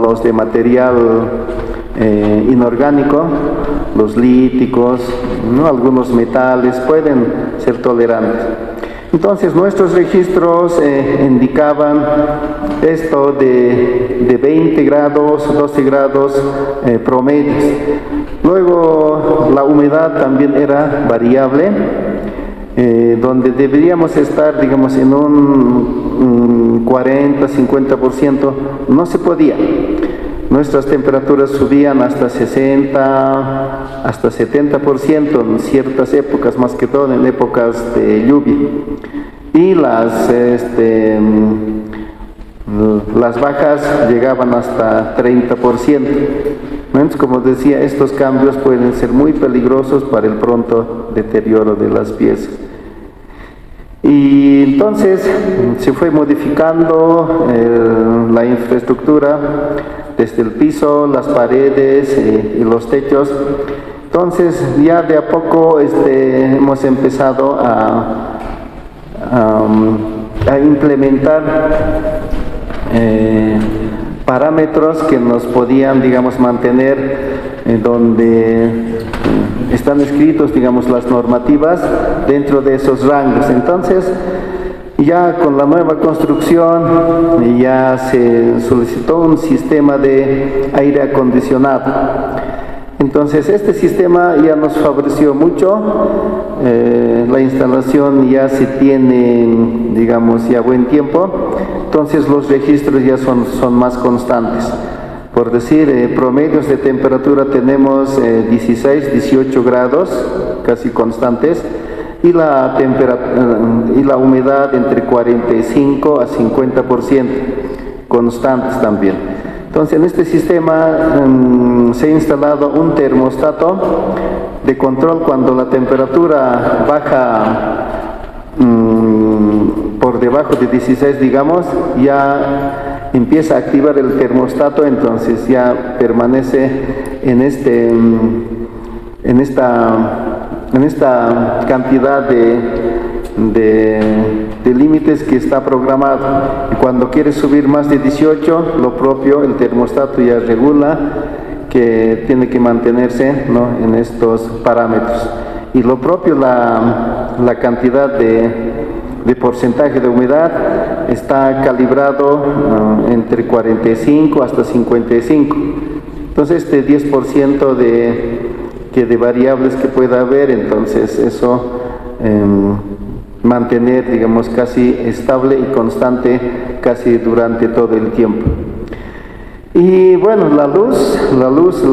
los de material inorgánico, los líticos, ¿no? Algunos metales pueden ser tolerantes. Entonces nuestros registros indicaban esto de 20 grados, 12 grados promedios. Luego la humedad también era variable, donde deberíamos estar, digamos, en un 40-50%, no se podía. Nuestras temperaturas subían hasta 60, hasta 70% en ciertas épocas, más que todo en épocas de lluvia. Y las bajas llegaban hasta 30%. Entonces, como decía, estos cambios pueden ser muy peligrosos para el pronto deterioro de las piezas. Y entonces se fue modificando la infraestructura desde el piso, las paredes y los techos. Entonces ya de a poco hemos empezado a implementar parámetros que nos podían, digamos, mantener donde están escritos, digamos, las normativas dentro de esos rangos. Entonces, ya con la nueva construcción ya se solicitó un sistema de aire acondicionado. Entonces este sistema ya nos favoreció mucho, la instalación ya se tiene, digamos, ya buen tiempo, entonces los registros ya son más constantes. Por decir, promedios de temperatura tenemos 16, 18 grados, casi constantes, y la humedad entre 45 a 50%, constantes también. Entonces en este sistema se ha instalado un termostato de control. Cuando la temperatura baja por debajo de 16, digamos, ya empieza a activar el termostato, entonces ya permanece en esta cantidad de límites que está programado. Y cuando quiere subir más de 18, lo propio, el termostato ya regula que tiene que mantenerse, ¿no?, en estos parámetros. Y lo propio, la cantidad de porcentaje de humedad está calibrado entre 45 hasta 55. Entonces este 10% de variables que pueda haber, entonces eso mantener, digamos, casi estable y constante casi durante todo el tiempo. Y bueno, la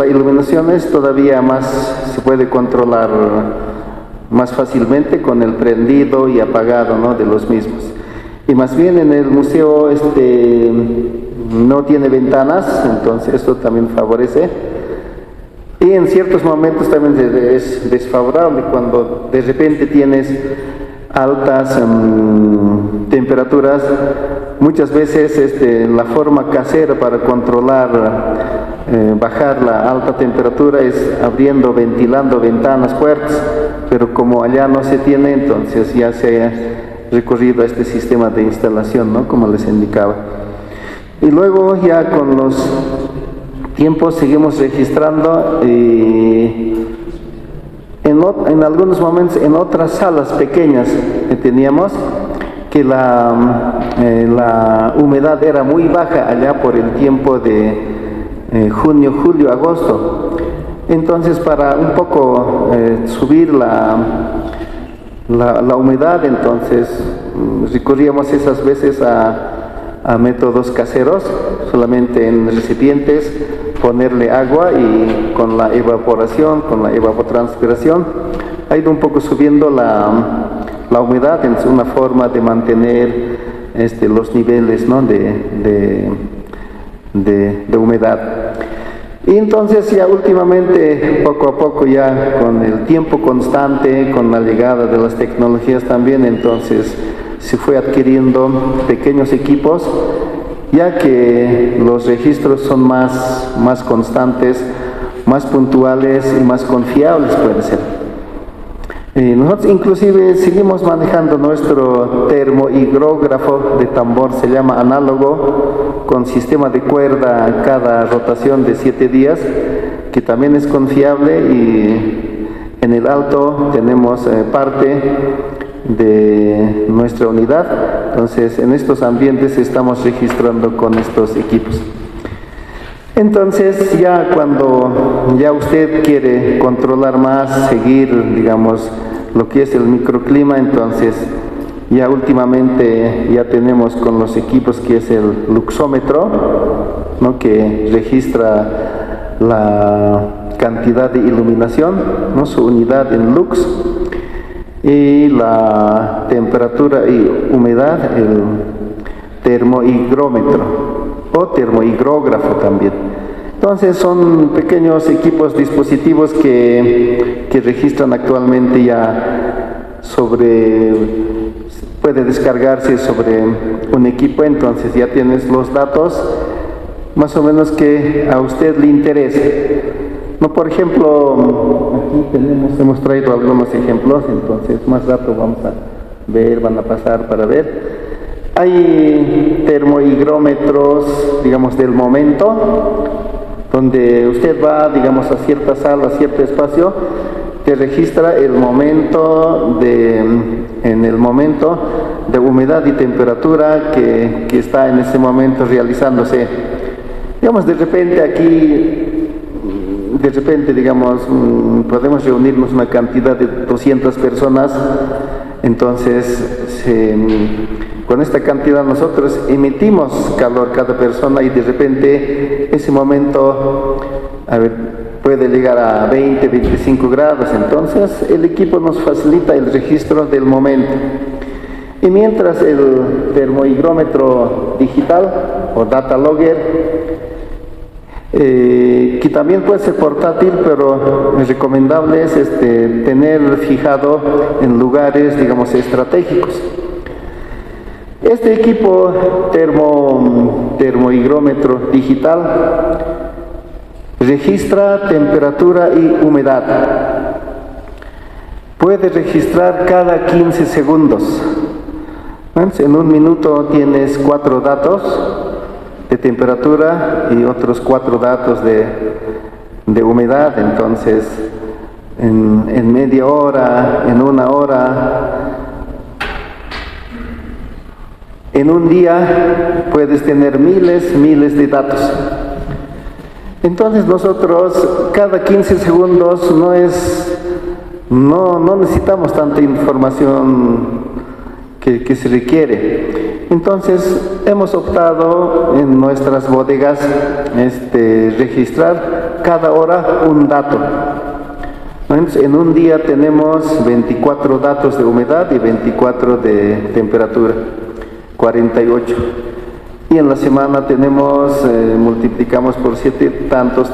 iluminación es todavía más, se puede controlar más fácilmente con el prendido y apagado, ¿no?, de los mismos. Y más bien en el museo no tiene ventanas, entonces esto también favorece. Y en ciertos momentos también es desfavorable cuando de repente tienes altas temperaturas. Muchas veces la forma casera para controlar, bajar la alta temperatura es ventilando ventanas, puertas, pero como allá no se tiene, entonces ya se ha recurrido a este sistema de instalación, ¿no?, como les indicaba. Y luego ya con los tiempos seguimos registrando en algunos momentos en otras salas pequeñas que teníamos, que la humedad era muy baja allá por el tiempo de junio, julio, agosto. Entonces para un poco subir la humedad, entonces recurríamos esas veces a métodos caseros, solamente en recipientes ponerle agua y con la evaporación, con la evapotranspiración, ha ido un poco subiendo la humedad. Es una forma de mantener los niveles, ¿no?, de humedad. Y entonces ya últimamente, poco a poco, ya con el tiempo constante, con la llegada de las tecnologías también, entonces se fue adquiriendo pequeños equipos, ya que los registros son más constantes, más puntuales y más confiables puede ser. Nosotros inclusive seguimos manejando nuestro termohigrógrafo de tambor, se llama análogo, con sistema de cuerda cada rotación de 7 días, que también es confiable, y en el alto tenemos parte de nuestra unidad. Entonces en estos ambientes estamos registrando con estos equipos. Entonces ya cuando ya usted quiere controlar más, seguir, digamos, lo que es el microclima, entonces ya últimamente ya tenemos con los equipos que es el luxómetro, ¿no?, que registra la cantidad de iluminación, ¿no?, su unidad en lux, y la temperatura y humedad, el termohigrómetro o termohigrógrafo también. Entonces son pequeños equipos, dispositivos que registran actualmente ya puede descargarse sobre un equipo. Entonces ya tienes los datos más o menos que a usted le interese. No, por ejemplo, aquí hemos traído algunos ejemplos, entonces más rato vamos a ver, van a pasar para ver. Hay termohigrómetros, digamos, del momento, donde usted va, digamos, a cierta sala, a cierto espacio, te registra el momento en el momento de humedad y temperatura que está en ese momento realizándose. Digamos, de repente aquí, digamos, podemos reunirnos una cantidad de 200 personas, entonces con esta cantidad nosotros emitimos calor cada persona, y de repente ese momento puede llegar a 20, 25 grados. Entonces el equipo nos facilita el registro del momento. Y mientras el termohigrómetro digital o data logger, que también puede ser portátil, pero es recomendable es tener fijado en lugares, digamos, estratégicos. Este equipo termohigrómetro digital registra temperatura y humedad. Puede registrar cada 15 segundos. En un minuto tienes 4 datos de temperatura y otros 4 datos de humedad. Entonces en media hora, en una hora, en un día puedes tener miles de datos. Entonces nosotros cada 15 segundos no necesitamos tanta información que se requiere. Entonces hemos optado en nuestras bodegas registrar cada hora un dato. Entonces, en un día tenemos 24 datos de humedad y 24 de temperatura, 48. Y en la semana tenemos, multiplicamos por 7 tantos.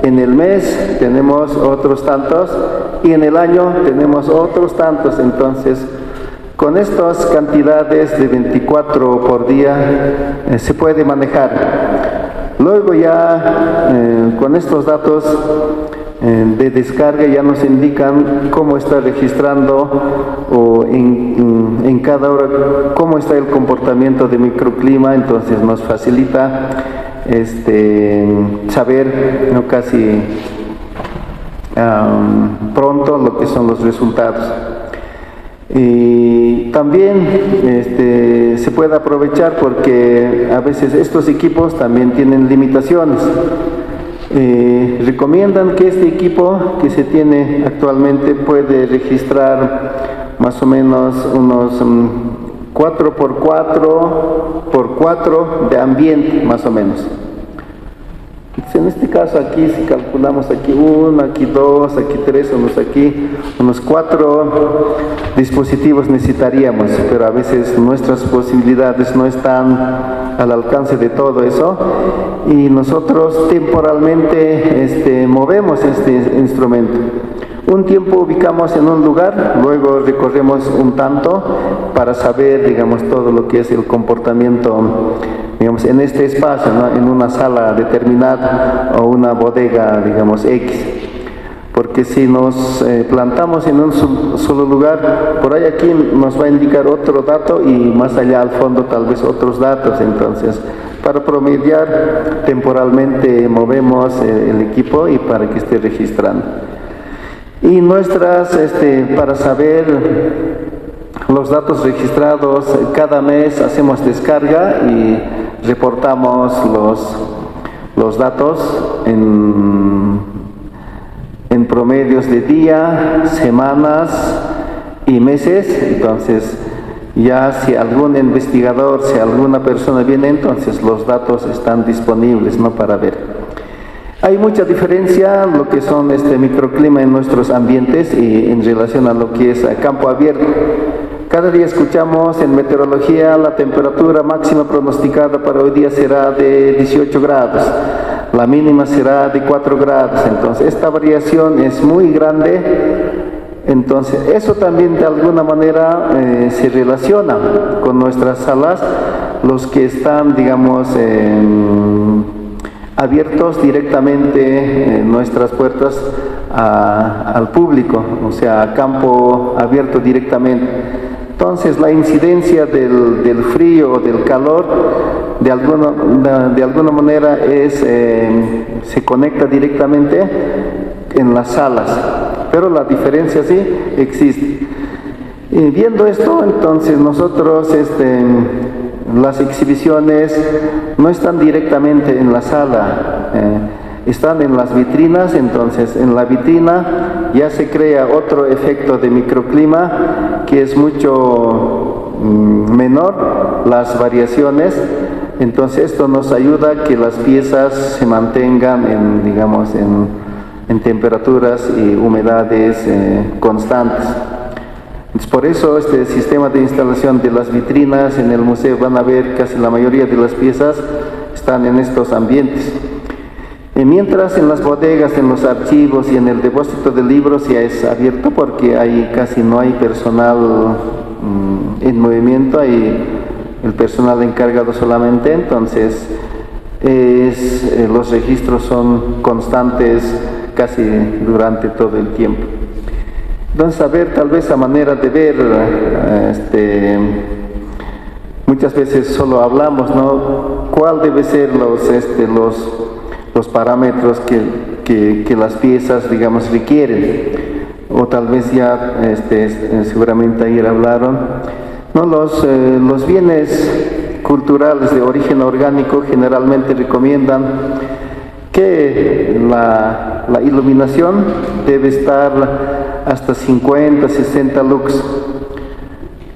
En el mes tenemos otros tantos, y en el año tenemos otros tantos. Entonces, con estas cantidades de 24 por día se puede manejar. Luego ya con estos datos de descarga ya nos indican cómo está registrando, o en cada hora cómo está el comportamiento de microclima. Entonces nos facilita saber, ¿no?, casi pronto lo que son los resultados. Y también se puede aprovechar porque a veces estos equipos también tienen limitaciones. Recomiendan que este equipo que se tiene actualmente puede registrar más o menos unos 4x4 de ambiente, más o menos. Entonces, en este caso aquí, si calculamos aquí 1, aquí 2, aquí 3, unos 4 dispositivos necesitaríamos, pero a veces nuestras posibilidades no están al alcance de todo eso, y nosotros temporalmente movemos este instrumento. Un tiempo ubicamos en un lugar, luego recorremos un tanto para saber, digamos, todo lo que es el comportamiento, digamos, en este espacio, ¿no?, en una sala determinada o una bodega, digamos, X. porque si nos plantamos en un solo lugar, por ahí aquí nos va a indicar otro dato y más allá al fondo tal vez otros datos. Entonces, para promediar temporalmente movemos el equipo y para que esté registrando. Y nuestras, para saber los datos registrados, cada mes hacemos descarga y reportamos los datos en promedios de día, semanas y meses. Entonces, ya si algún investigador, si alguna persona viene, entonces los datos están disponibles, ¿no?, para ver. Hay mucha diferencia lo que son microclima en nuestros ambientes y en relación a lo que es campo abierto. Cada día escuchamos en meteorología la temperatura máxima pronosticada para hoy día será de 18 grados, la mínima será de 4 grados, entonces esta variación es muy grande. Entonces eso también de alguna manera se relaciona con nuestras salas, los que están, digamos, abiertos directamente nuestras puertas al público, o sea, a campo abierto directamente. Entonces la incidencia del frío o del calor de alguna manera se conecta directamente en las salas, pero la diferencia sí existe. Y viendo esto, entonces nosotros las exhibiciones no están directamente en la sala, están en las vitrinas. Entonces en la vitrina ya se crea otro efecto de microclima que es mucho menor las variaciones. Entonces esto nos ayuda a que las piezas se mantengan en temperaturas y humedades constantes. Entonces, por eso este sistema de instalación de las vitrinas en el museo, van a ver casi la mayoría de las piezas están en estos ambientes. Mientras en las bodegas, en los archivos y en el depósito de libros ya es abierto, porque ahí casi no hay personal en movimiento, hay el personal encargado solamente. Entonces los registros son constantes casi durante todo el tiempo. Entonces, a ver, tal vez a manera de ver, muchas veces solo hablamos, ¿no?, cuál debe ser los parámetros que las piezas, digamos, requieren, o tal vez ya seguramente ayer hablaron, ¿no? Los bienes culturales de origen orgánico generalmente recomiendan que la iluminación debe estar hasta 50, 60 lux,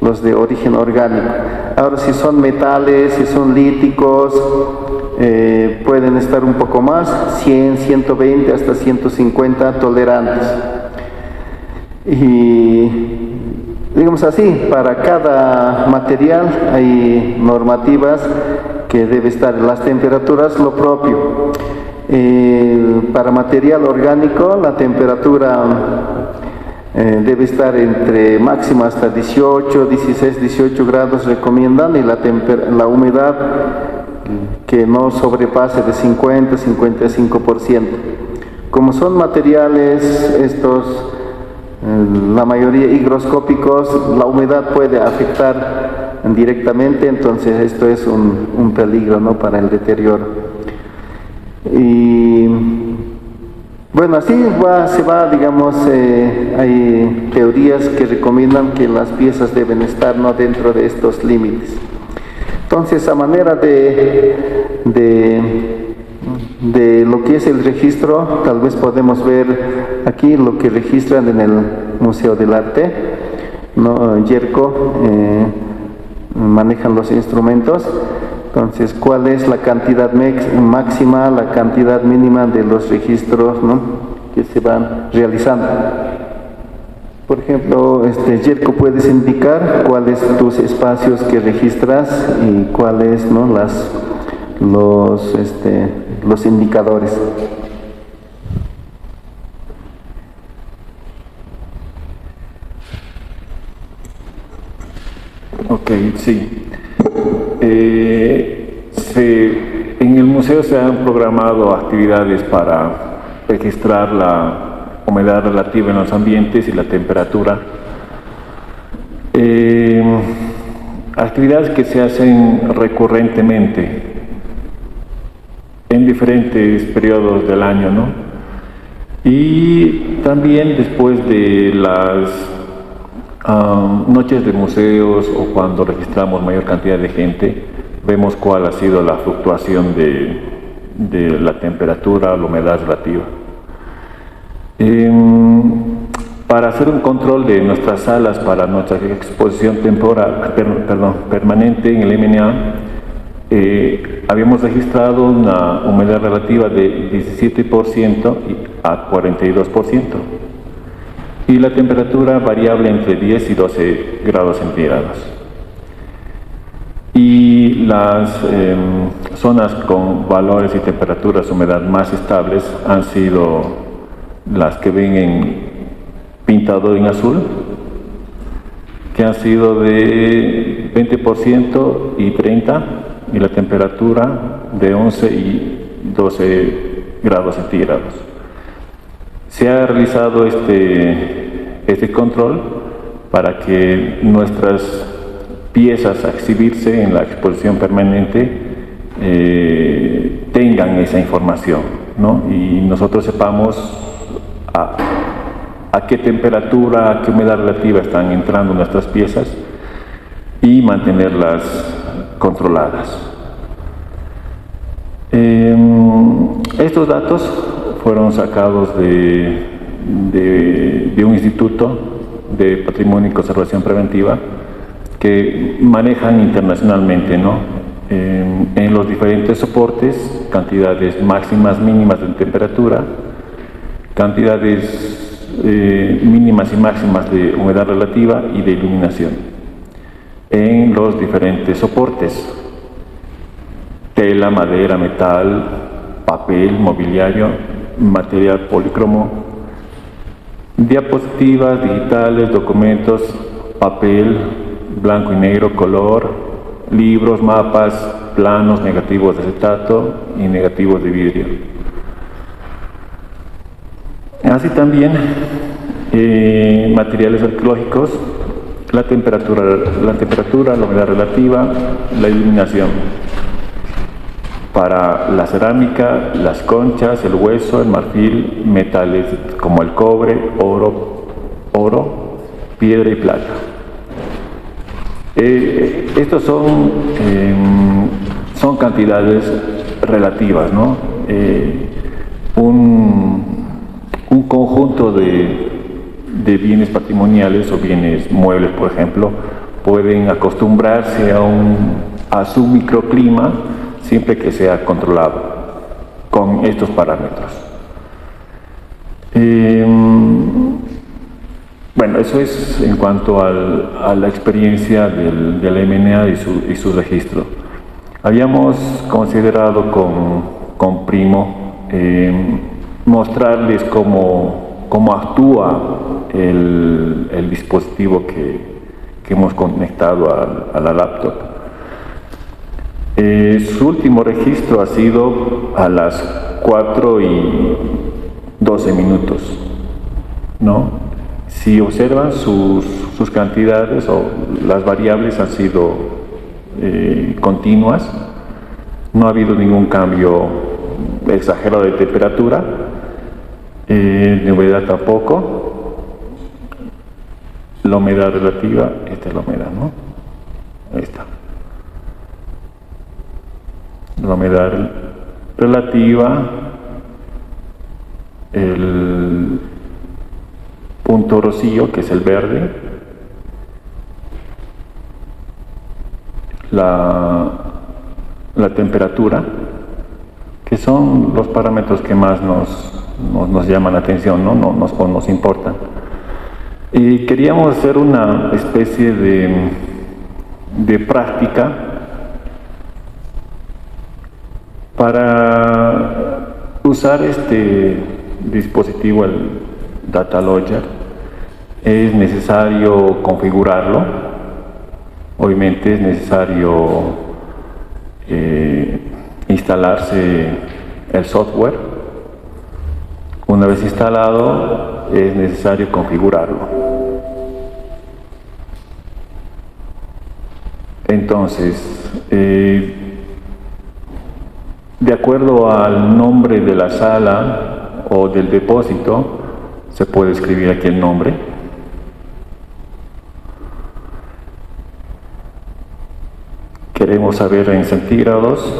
los de origen orgánico. Ahora, si son metales, si son líticos, pueden estar un poco más, 100, 120, hasta 150 tolerantes. Y digamos así, para cada material hay normativas que debe estar en las temperaturas lo propio. Para material orgánico la temperatura debe estar entre máxima hasta 18, 16, 18 grados recomiendan, y la humedad que no sobrepase de 50, 55%. Como son materiales estos, la mayoría higroscópicos, la humedad puede afectar directamente, entonces esto es un peligro, ¿no?, para el deterioro. Y bueno, así se va, digamos, hay teorías que recomiendan que las piezas deben estar no dentro de estos límites. Entonces, a manera de lo que es el registro, tal vez podemos ver aquí lo que registran en el Museo del Arte, ¿no? Yerko manejan los instrumentos. Entonces, ¿cuál es la cantidad máxima, la cantidad mínima de los registros, ¿no?, que se van realizando? Por ejemplo, Yerko, puedes indicar cuáles tus espacios que registras y cuáles, ¿no?, los indicadores. Ok, sí. En el museo se han programado actividades para registrar humedad relativa en los ambientes y la temperatura. Actividades que se hacen recurrentemente en diferentes periodos del año, ¿no? Y también después de las noches de museos o cuando registramos mayor cantidad de gente, vemos cuál ha sido la fluctuación de la temperatura, la humedad relativa. Para hacer un control de nuestras salas para nuestra exposición permanente en el MNA, habíamos registrado una humedad relativa de 17% a 42% y la temperatura variable entre 10 y 12 grados centígrados. Y las zonas con valores y temperaturas de humedad más estables han sido las que ven pintado en azul, que han sido de 20% y 30%, y la temperatura de 11 y 12 grados centígrados. Se ha realizado este control para que nuestras piezas a exhibirse en la exposición permanente tengan esa información, ¿no? Y nosotros sepamos a qué temperatura, a qué humedad relativa están entrando nuestras piezas y mantenerlas controladas. Estos datos fueron sacados de un instituto de patrimonio y conservación preventiva que manejan internacionalmente, ¿no? En los diferentes soportes, cantidades máximas, mínimas de temperatura, cantidades mínimas y máximas de humedad relativa y de iluminación en los diferentes soportes: tela, madera, metal, papel, mobiliario, material polícromo, diapositivas digitales, documentos, papel, blanco y negro, color, libros, mapas, planos, negativos de acetato y negativos de vidrio. Así también materiales arqueológicos, la temperatura, la humedad relativa, la iluminación. Para la cerámica, las conchas, el hueso, el marfil, metales como el cobre, oro, piedra y plata. Estos son cantidades relativas, ¿no? Un conjunto de bienes patrimoniales o bienes muebles, por ejemplo, pueden acostumbrarse a su microclima siempre que sea controlado con estos parámetros. Bueno, eso es en cuanto a la experiencia del MNA y su registro. Habíamos considerado con Primo mostrarles cómo actúa el dispositivo que hemos conectado a la laptop. Su último registro ha sido a las 4:12, ¿no? Si observan sus cantidades o las variables han sido continuas, no ha habido ningún cambio exagerado de temperatura, de humedad tampoco. La humedad relativa, esta es la humedad, ¿no? Ahí está. La humedad relativa, el punto rocío, que es el verde, la temperatura, que son los parámetros que más nos llaman la atención, ¿no? Nos importan. Y queríamos hacer una especie de práctica para usar este dispositivo, el DataLogger. Es necesario configurarlo, obviamente es necesario instalarse el software. Una vez instalado, es necesario configurarlo. Entonces, de acuerdo al nombre de la sala o del depósito, se puede escribir aquí el nombre. Queremos saber en centígrados,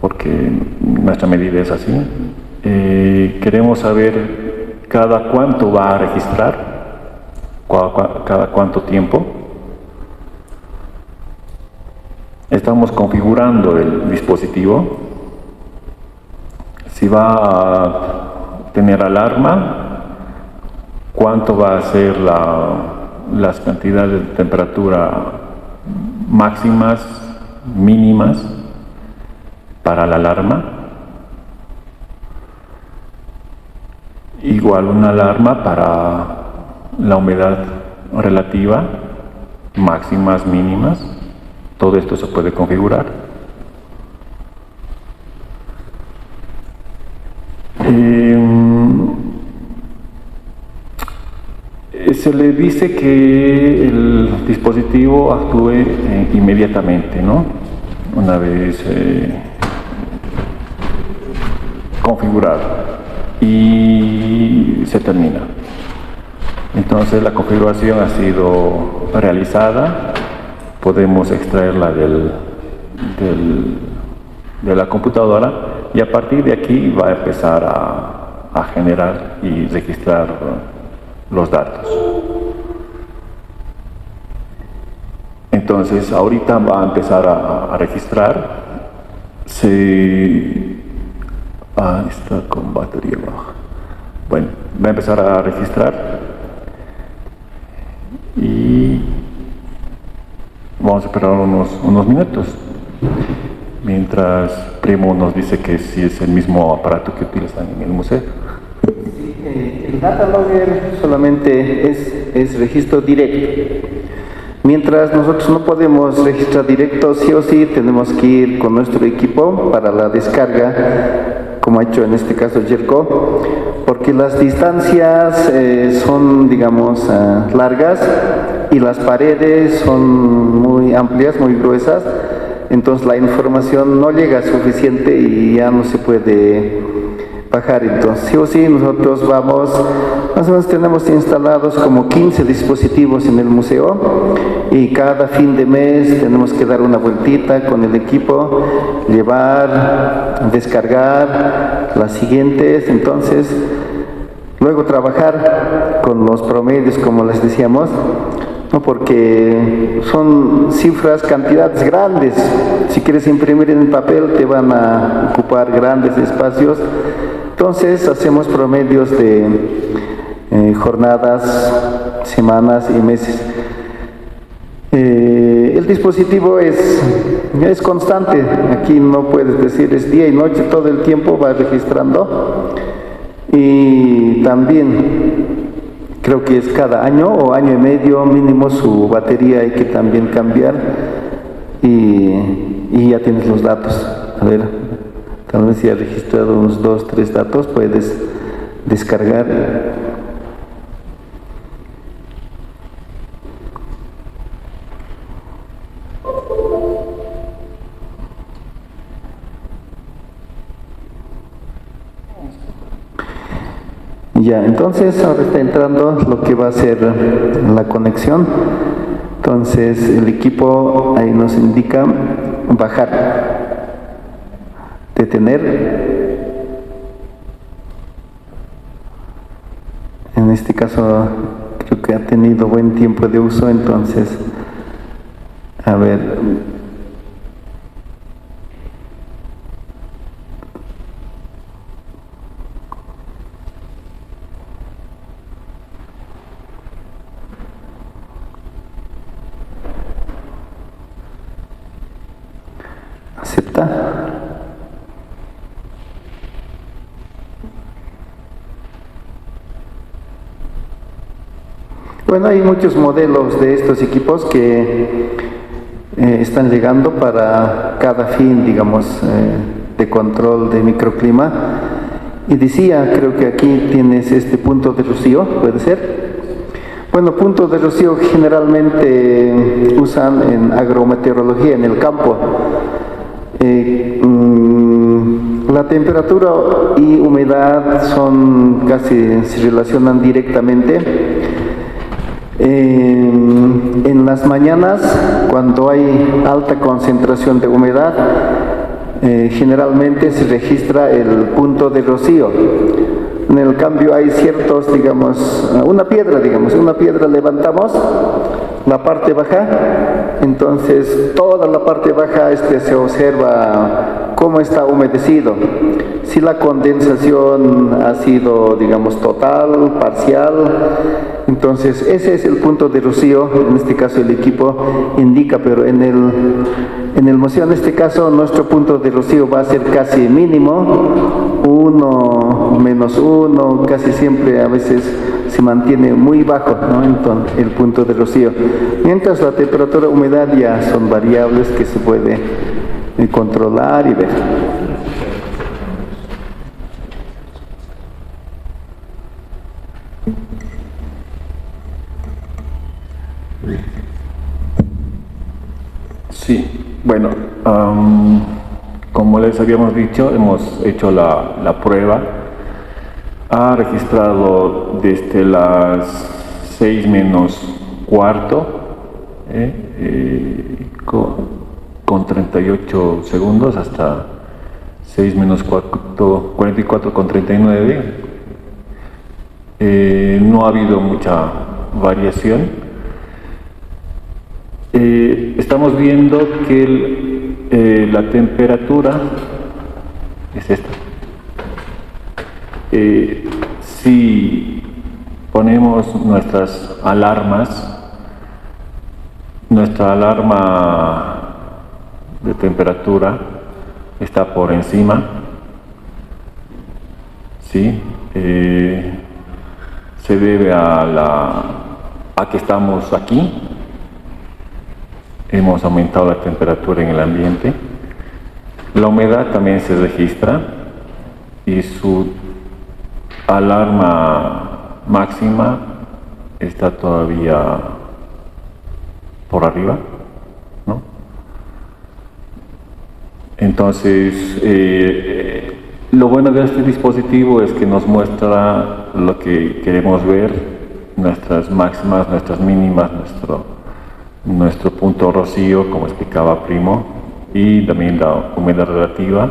porque nuestra medida es así. Queremos saber cada cuánto va a registrar, cada cuánto tiempo. Estamos configurando el dispositivo. Si va a tener alarma, cuánto va a ser las cantidades de temperatura máximas, mínimas para la alarma. Igual una alarma para la humedad relativa, máximas, mínimas. Todo esto se puede configurar. Se le dice que el dispositivo actúe inmediatamente, ¿no? Una vez configurado, y se termina. Entonces la configuración ha sido realizada, podemos extraerla de la computadora, y a partir de aquí va a empezar a generar y registrar los datos. Entonces ahorita va a empezar a registrar. Está con batería baja. Bueno, va a empezar a registrar y vamos a esperar unos minutos mientras Primo nos dice que si es el mismo aparato que utilizan en el museo. El data logger solamente es registro directo. Mientras nosotros no podemos registrar directo, sí o sí tenemos que ir con nuestro equipo para la descarga, como ha hecho en este caso Jerko, porque las distancias son, digamos, largas y las paredes son muy amplias, muy gruesas, entonces la información no llega suficiente y ya no se puede bajar. Entonces sí o sí nosotros vamos, más o menos tenemos instalados como 15 dispositivos en el museo, y cada fin de mes tenemos que dar una vueltita con el equipo, llevar, descargar las siguientes, entonces luego trabajar con los promedios, como les decíamos, ¿no? Porque son cifras, cantidades grandes. Si quieres imprimir en el papel te van a ocupar grandes espacios. Entonces hacemos promedios de jornadas, semanas y meses. El dispositivo es constante. Aquí no puedes decir es día y noche, todo el tiempo va registrando. Y también creo que es cada año o año y medio mínimo su batería hay que también cambiar, y ya tienes los datos. A ver, tal vez si has registrado unos 2, 3 datos, puedes descargar. Ya, entonces ahora está entrando lo que va a ser la conexión. Entonces el equipo ahí nos indica bajar, detener. En este caso creo que ha tenido buen tiempo de uso, entonces a ver. Acepta. Bueno, hay muchos modelos de estos equipos que están llegando para cada fin, digamos, de control de microclima, Y decía, creo que aquí tienes este punto de rocío, ¿puede ser? Bueno, puntos de rocío generalmente usan en agrometeorología, en el campo. La temperatura y humedad se relacionan directamente. En las mañanas, cuando hay alta concentración de humedad, generalmente se registra el punto de rocío. En el cambio hay ciertos, digamos, una piedra levantamos, la parte baja, entonces toda la parte baja se observa cómo está humedecido. Si la condensación ha sido, digamos, total, parcial, entonces ese es el punto de rocío. En este caso el equipo indica, pero en el museo, en este caso, nuestro punto de rocío va a ser casi mínimo, 1, -1, casi siempre a veces se mantiene muy bajo, ¿no? Entonces, el punto de rocío. Mientras la temperatura, humedad ya son variables que se puede controlar y ver. Sí, bueno, como les habíamos dicho, hemos hecho la prueba. Ha registrado desde las 6 menos cuarto con 38 segundos hasta 6 menos cuarto, 44 con 39. No ha habido mucha variación. Estamos viendo que la temperatura es esta. Si ponemos nuestras alarmas, nuestra alarma de temperatura está por encima, ¿sí? Se debe a que estamos aquí. Hemos aumentado la temperatura en el ambiente. La humedad también se registra y su alarma máxima está todavía por arriba, ¿no? Entonces, lo bueno de este dispositivo es que nos muestra lo que queremos ver, nuestras máximas, nuestras mínimas, nuestro punto rocío, como explicaba Primo, y también la humedad relativa,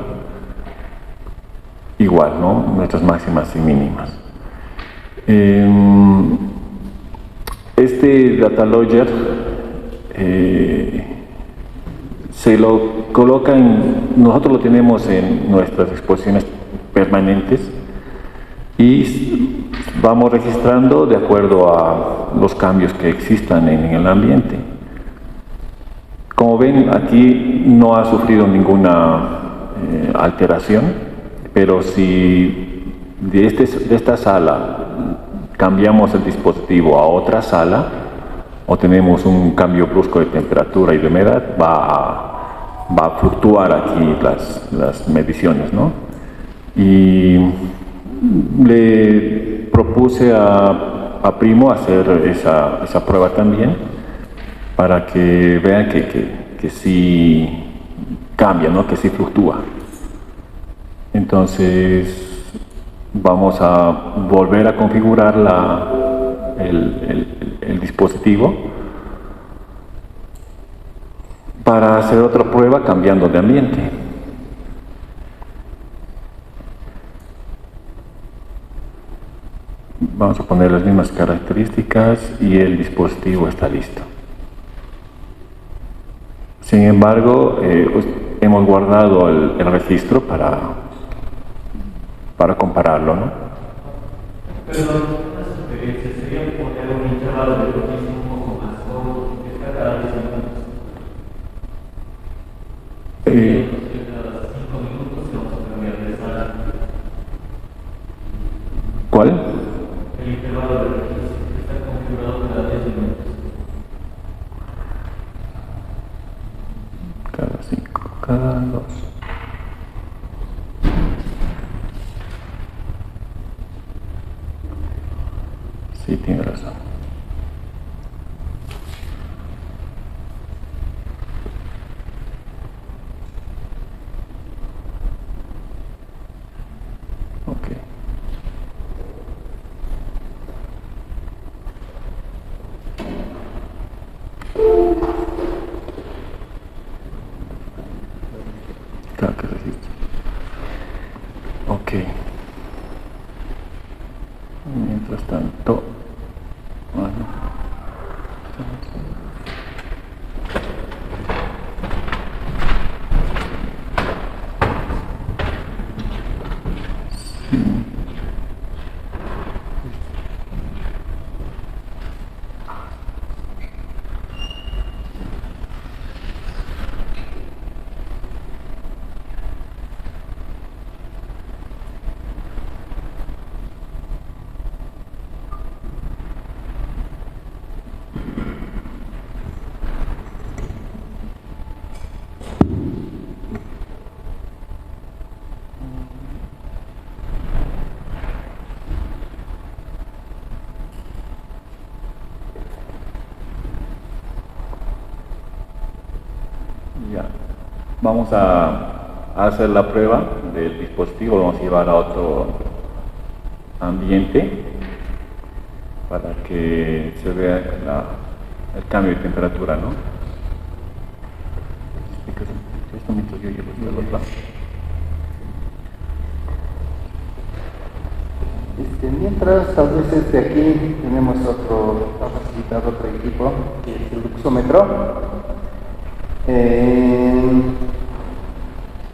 igual, ¿no? Nuestras máximas y mínimas. Este data logger se lo coloca nosotros lo tenemos en nuestras exposiciones permanentes y vamos registrando de acuerdo a los cambios que existan en el ambiente. Como ven, aquí no ha sufrido ninguna alteración, pero si de esta sala cambiamos el dispositivo a otra sala o tenemos un cambio brusco de temperatura y de humedad, va a fluctuar aquí las mediciones, ¿no? Y le propuse a Primo hacer esa prueba también, para que vean que sí cambia, ¿no? Que sí fluctúa. Entonces vamos a volver a configurar el dispositivo para hacer otra prueba cambiando de ambiente. Vamos a poner las mismas características y el dispositivo está listo. Sin embargo, hemos guardado el registro para compararlo, ¿no? Pero una sugerencia sería poner un intervalo de registro un poco más corto, que está cada 10 minutos. Cada 5 minutos vamos a cambiar de sala. ¿Cuál? El intervalo de registro que está configurado cada 10 minutos. Cada 5, cada 2. Sí, tiene razón. Ok. Claro que registro. Ok. Mientras tanto, bueno. Ya, vamos a hacer la prueba del dispositivo, lo vamos a llevar a otro ambiente para que se vea el cambio de temperatura, ¿no? Esto mientras yo llevo esto al otro lado. Mientras, tal vez desde aquí tenemos facilitado otro equipo, que es el luxómetro.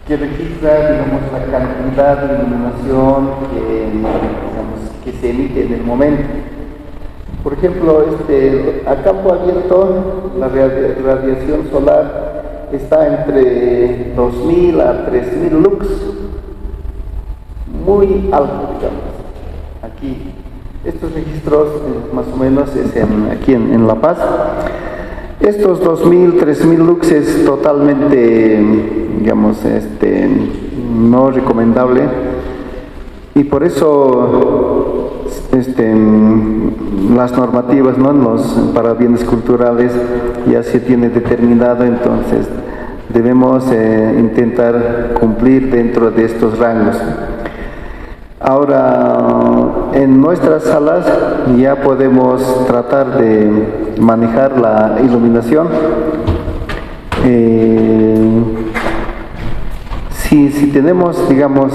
Que registra, digamos, la cantidad de iluminación que se emite en el momento. Por ejemplo, a campo abierto, la radiación solar está entre 2000 a 3000 lux, muy alto, digamos. Aquí, estos registros más o menos es aquí en La Paz. Estos 2000, 3000 lux es totalmente, digamos, no recomendable, y por eso las normativas, ¿no?, para bienes culturales ya se tiene determinado, entonces debemos intentar cumplir dentro de estos rangos. Ahora, en nuestras salas ya podemos tratar de manejar la iluminación. Si tenemos, digamos,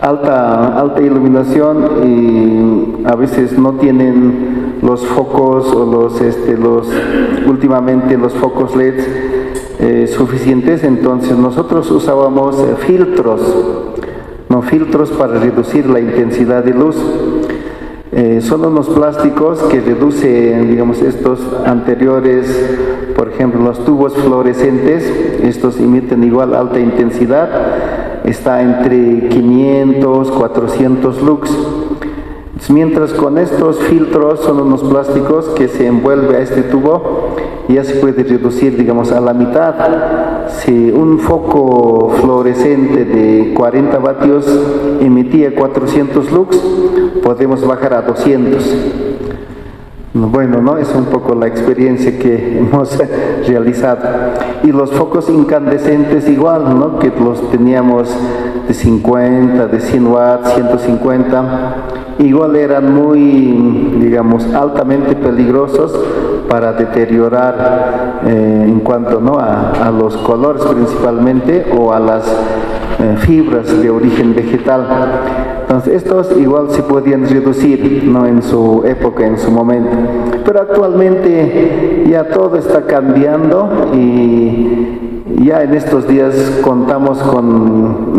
alta iluminación y a veces no tienen los focos o últimamente los focos LED suficientes, entonces nosotros usábamos filtros para reducir la intensidad de luz. Son unos plásticos que reducen, digamos, estos anteriores, por ejemplo, los tubos fluorescentes, estos emiten igual alta intensidad, está entre 500, 400 lux. Mientras con estos filtros son unos plásticos que se envuelve a este tubo y ya se puede reducir, digamos, a la mitad. Si un foco fluorescente de 40 vatios emitía 400 lux, podemos bajar a 200. Bueno, ¿no? Es un poco la experiencia que hemos realizado. Y los focos incandescentes igual, ¿no?, que los teníamos de 50, de 100 watts, 150, igual eran muy, digamos, altamente peligrosos para deteriorar en cuanto, ¿no?, a los colores principalmente, o a las fibras de origen vegetal. Entonces estos igual se podían reducir, ¿no?, en su época, en su momento, pero actualmente ya todo está cambiando y ya en estos días contamos con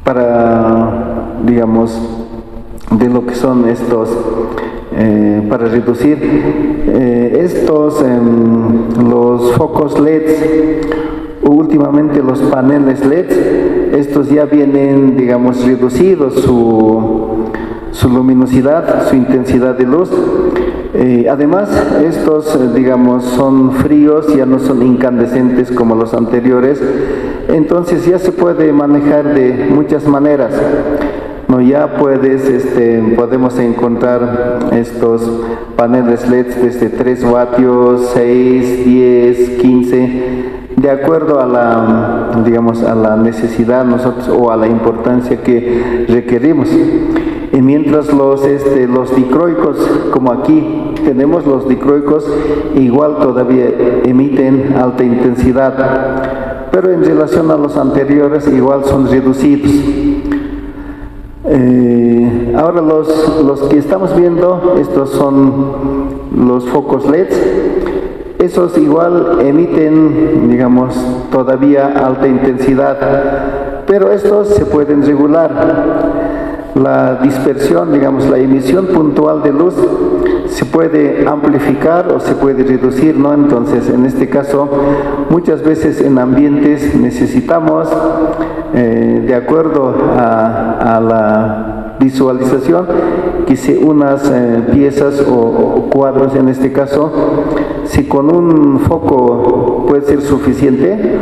para, digamos, de lo que son estos para reducir los focos LEDs. Últimamente los paneles LED, estos ya vienen, digamos, reducidos su luminosidad, su intensidad de luz. Además, estos, digamos, son fríos, ya no son incandescentes como los anteriores, entonces ya se puede manejar de muchas maneras. no, ya podemos encontrar estos paneles LED desde 3 vatios, 6, 10, 15, de acuerdo a la, digamos, a la necesidad nosotros o a la importancia que requerimos. Y mientras los dicroicos, como aquí tenemos los dicroicos, igual todavía emiten alta intensidad, pero en relación a los anteriores igual son reducidos. Ahora los que estamos viendo, estos son los focos LED. Esos igual emiten, digamos, todavía alta intensidad, pero estos se pueden regular. La dispersión, digamos, la emisión puntual de luz se puede amplificar o se puede reducir, ¿no? Entonces, en este caso, muchas veces en ambientes necesitamos, de acuerdo a la visualización, que si unas piezas o cuadros, en este caso, si con un foco puede ser suficiente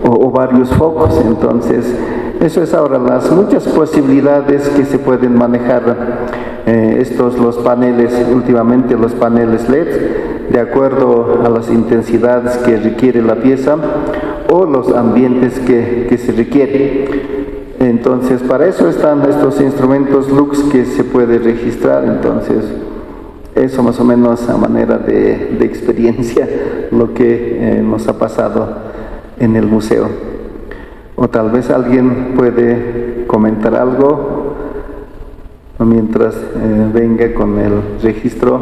o varios focos. Entonces, eso es ahora las muchas posibilidades que se pueden manejar los paneles, últimamente los paneles LED, de acuerdo a las intensidades que requiere la pieza o los ambientes que se requiere. Entonces, para eso están estos instrumentos Lux que se puede registrar. Entonces, eso más o menos a manera de experiencia, lo que nos ha pasado en el museo. O tal vez alguien puede comentar algo mientras venga con el registro.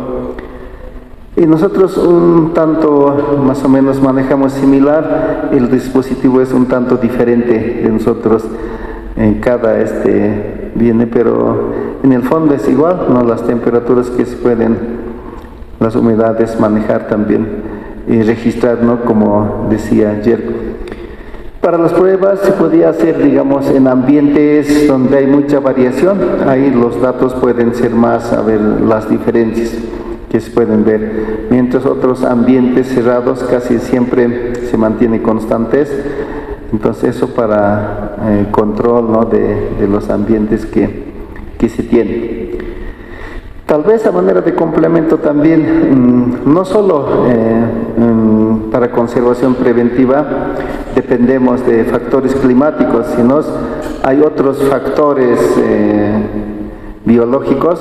Y nosotros un tanto más o menos manejamos similar, el dispositivo es un tanto diferente de nosotros, en cada viene, pero en el fondo es igual, ¿no? Las temperaturas que se pueden, las humedades manejar también y registrar, ¿no? Como decía Jerko. Para las pruebas se podía hacer, digamos, en ambientes donde hay mucha variación, ahí los datos pueden ser más, a ver, las diferencias que se pueden ver, mientras otros ambientes cerrados casi siempre se mantiene constantes. Entonces eso para control, ¿no? de los ambientes que se tienen. Tal vez a manera de complemento también, no solo para conservación preventiva dependemos de factores climáticos, sino hay otros factores biológicos,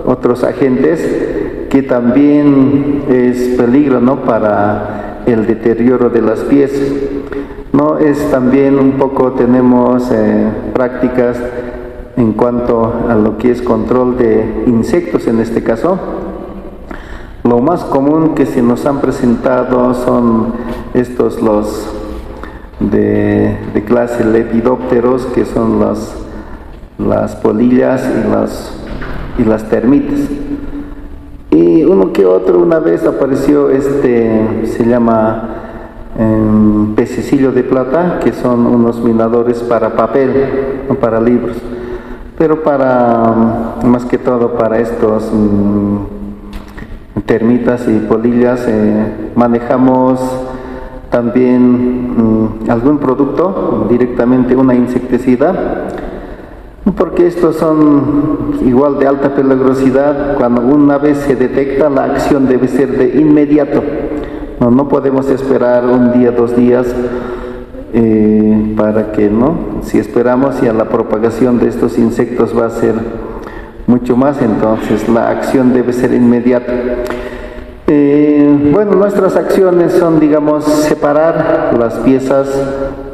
otros agentes que también es peligro, ¿no? Para el deterioro de las piezas. No es también un poco, tenemos prácticas en cuanto a lo que es control de insectos en este caso. Lo más común que se nos han presentado son los de clase lepidópteros, que son las polillas y las termitas. Y uno que otro, una vez apareció se llama pececillo de plata, que son unos minadores para papel, no para libros, pero más que todo para estos termitas y polillas. Manejamos también algún producto, directamente una insecticida, porque estos son igual de alta peligrosidad. Cuando una vez se detecta, la acción debe ser de inmediato. No podemos esperar un día, 2 días, para que, ¿no? Si esperamos, ya la propagación de estos insectos va a ser mucho más, entonces la acción debe ser inmediata. Bueno, nuestras acciones son, digamos, separar las piezas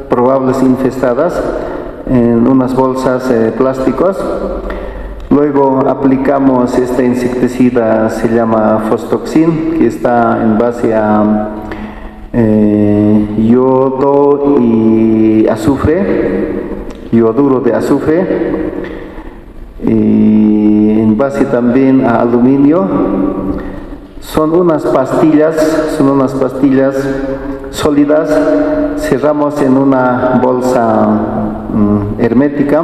probables infestadas en unas bolsas plásticos. Luego aplicamos esta insecticida, se llama Fostoxin, que está en base a yodo y azufre, yoduro de azufre, y en base también a aluminio. Son unas pastillas sólidas. Cerramos en una bolsa hermética,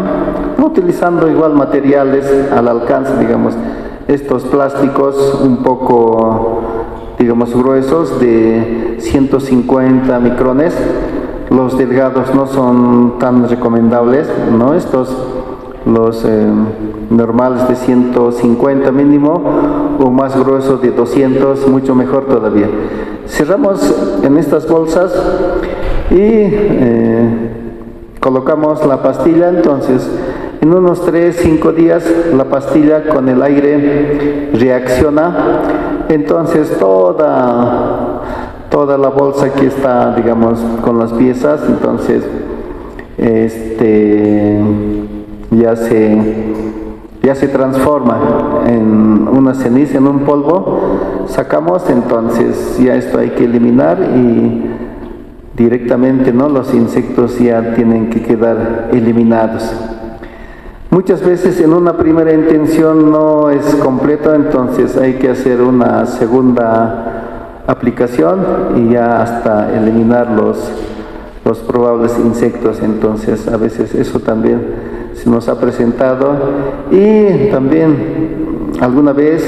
utilizando igual materiales al alcance, digamos, estos plásticos un poco, digamos, gruesos, de 150 micrones. Los delgados no son tan recomendables, ¿no? Estos los normales de 150 mínimo, o más grueso de 200, mucho mejor todavía. Cerramos en estas bolsas y colocamos la pastilla. Entonces en unos 3-5 días la pastilla con el aire reacciona, entonces toda la bolsa que está, digamos, con las piezas, entonces ya se transforma en una ceniza, en un polvo. Sacamos, entonces ya esto hay que eliminar y directamente, ¿no?, los insectos ya tienen que quedar eliminados. Muchas veces en una primera intención no es completo, entonces hay que hacer una segunda aplicación y ya hasta eliminar los probables insectos. Entonces a veces eso también se nos ha presentado, y también alguna vez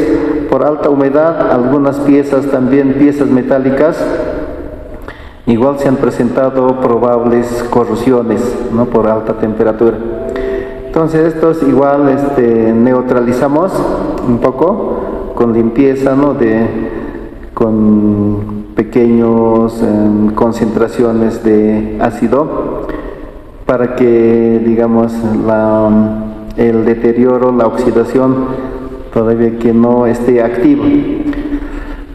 por alta humedad algunas piezas, también piezas metálicas, igual se han presentado probables corrosiones, ¿no?, por alta temperatura. Entonces estos igual neutralizamos un poco con limpieza, ¿no?, con pequeños concentraciones de ácido, para que, digamos, el deterioro, la oxidación todavía que no esté activo.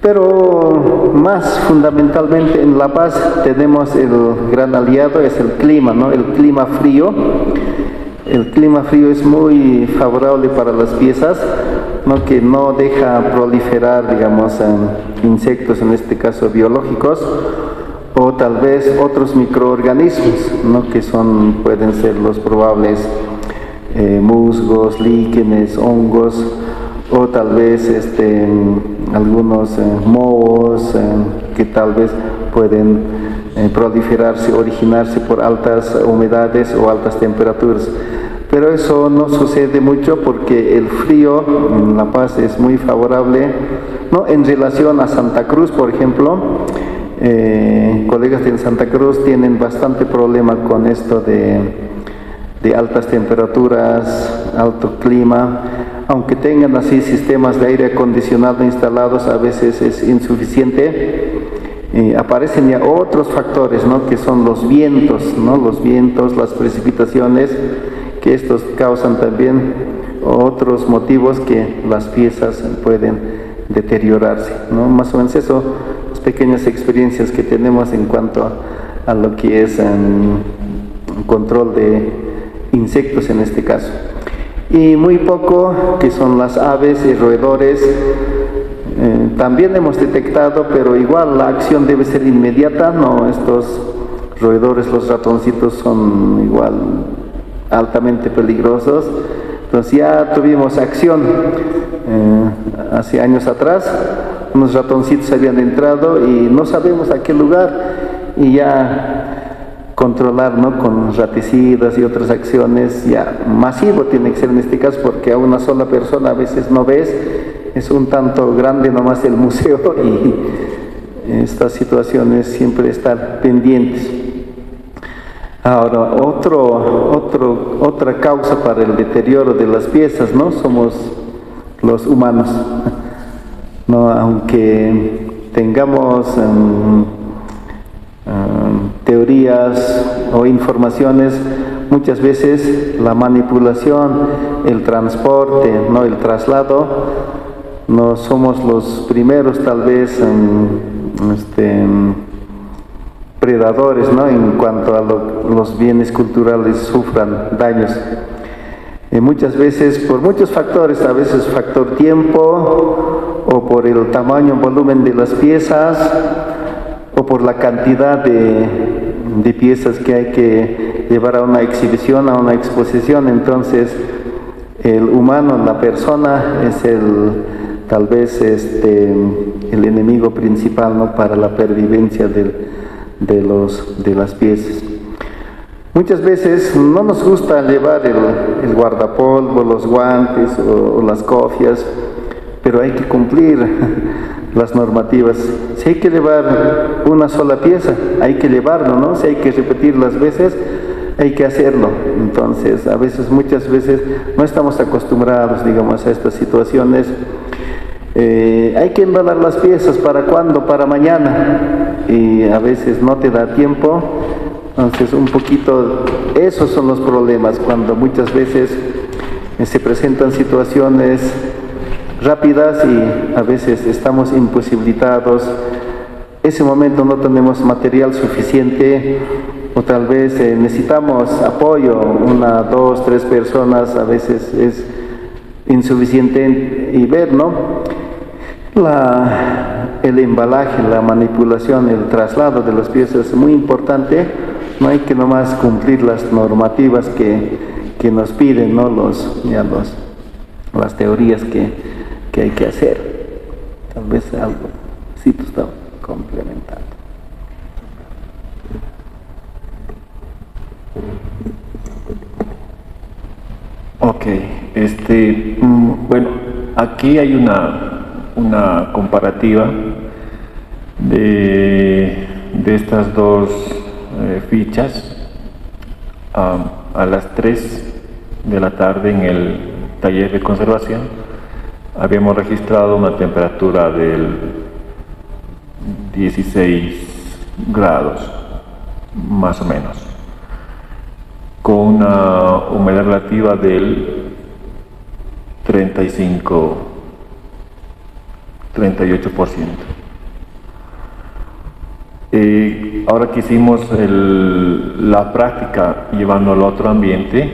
Pero más fundamentalmente en La Paz tenemos el gran aliado, es el clima, ¿no?, el clima frío. El clima frío es muy favorable para las piezas, ¿no?, que no deja proliferar, digamos, insectos, en este caso biológicos, o tal vez otros microorganismos, ¿no?, que pueden ser los probables musgos, líquenes, hongos, o tal vez algunos mohos que tal vez pueden proliferarse, originarse por altas humedades o altas temperaturas. Pero eso no sucede mucho porque el frío en La Paz es muy favorable, ¿no?, en relación a Santa Cruz, por ejemplo. Colegas de Santa Cruz tienen bastante problema con esto de altas temperaturas, alto clima. Aunque tengan así sistemas de aire acondicionado instalados, a veces es insuficiente. Aparecen ya otros factores, ¿no?, que son los vientos, ¿no?, los vientos, las precipitaciones, que estos causan también otros motivos que las piezas pueden deteriorarse, ¿no? Más o menos eso, las pequeñas experiencias que tenemos en cuanto a lo que es control de insectos en este caso. Y muy poco que son las aves y roedores. También hemos detectado, pero igual la acción debe ser inmediata, ¿no? Estos roedores, los ratoncitos, son igual altamente peligrosos. Entonces ya tuvimos acción hace años atrás. Unos ratoncitos habían entrado y no sabemos a qué lugar, y ya controlar, ¿no?, con raticidas y otras acciones ya masivo tiene que ser en este caso, porque a una sola persona a veces no ves, es un tanto grande nomás el museo, y estas situaciones siempre estar pendientes. Ahora, otra causa para el deterioro de las piezas, ¿no?, somos los humanos, ¿no? Aunque tengamos teorías o informaciones, muchas veces la manipulación, el transporte, ¿no?, el traslado, no somos los primeros tal vez predadores, ¿no?, en cuanto a los bienes culturales sufran daños. Muchas veces por muchos factores, a veces factor tiempo, o por el tamaño, volumen de las piezas, o por la cantidad de piezas que hay que llevar a una exhibición, a una exposición. Entonces el humano, la persona, es tal vez el enemigo principal, ¿no?, para la pervivencia de las piezas. Muchas veces no nos gusta llevar el guardapolvo, los guantes o las cofias, pero hay que cumplir las normativas. Si hay que llevar una sola pieza, hay que llevarlo, ¿no? Si hay que repetir las veces, hay que hacerlo. Entonces, muchas veces no estamos acostumbrados, digamos, a estas situaciones. Hay que embalar las piezas, ¿para cuándo? Para mañana, y a veces no te da tiempo. Entonces, un poquito, esos son los problemas, cuando muchas veces se presentan situaciones rápidas y a veces estamos imposibilitados. Ese momento no tenemos material suficiente, o tal vez necesitamos apoyo, 1, 2, 3 personas, a veces es insuficiente, y ver, ¿no? El embalaje, la manipulación, el traslado de las piezas es muy importante. No hay que nomás cumplir las normativas que nos piden, ¿no? Las teorías que hay que hacer. Tal vez algo, sí, tú estás complementando. Ok, bueno, aquí hay una comparativa de estas dos fichas. A las 3 de la tarde en el taller de conservación habíamos registrado una temperatura del 16 grados, más o menos, con una humedad relativa del 38%. Ahora que hicimos la práctica llevando al otro ambiente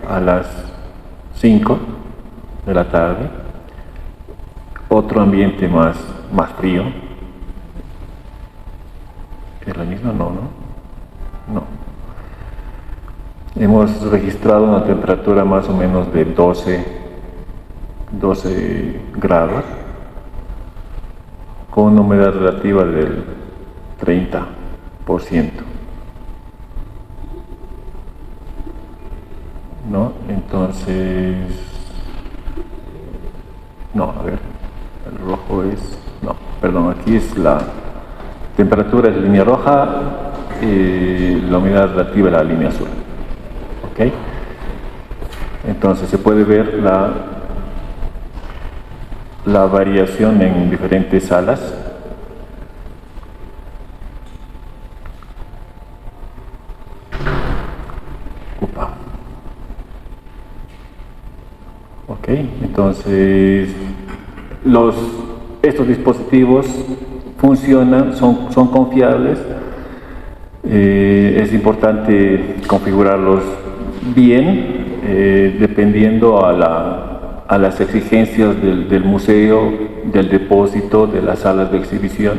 a las 5 de la tarde, otro ambiente más frío. ¿Es la misma? No. Hemos registrado una temperatura más o menos de 12 grados, con una humedad relativa del 30%. ¿No? Entonces, no, a ver, el rojo es, no, perdón, aquí es la temperatura, es la línea roja, la humedad relativa es la línea azul. ¿Ok? Entonces se puede ver la variación en diferentes salas. Ok, entonces estos dispositivos funcionan, son confiables. Es importante configurarlos bien, dependiendo a las exigencias del museo, del depósito, de las salas de exhibición,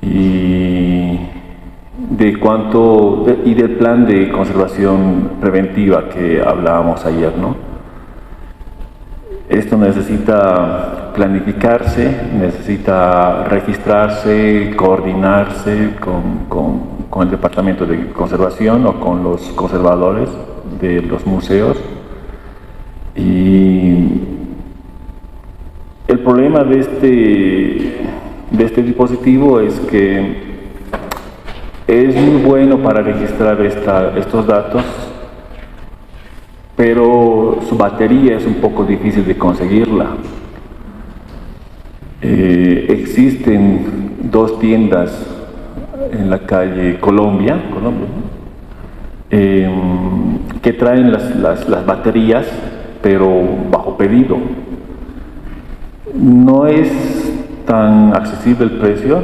y del plan de conservación preventiva que hablábamos ayer, ¿no? Esto necesita planificarse, necesita registrarse, coordinarse con el departamento de conservación o con los conservadores de los museos. Y el problema de este dispositivo es que es muy bueno para registrar estos datos, pero su batería es un poco difícil de conseguirla. Existen 2 tiendas en la calle Colombia, que traen las baterías, pero bajo pedido. No es tan accesible el precio,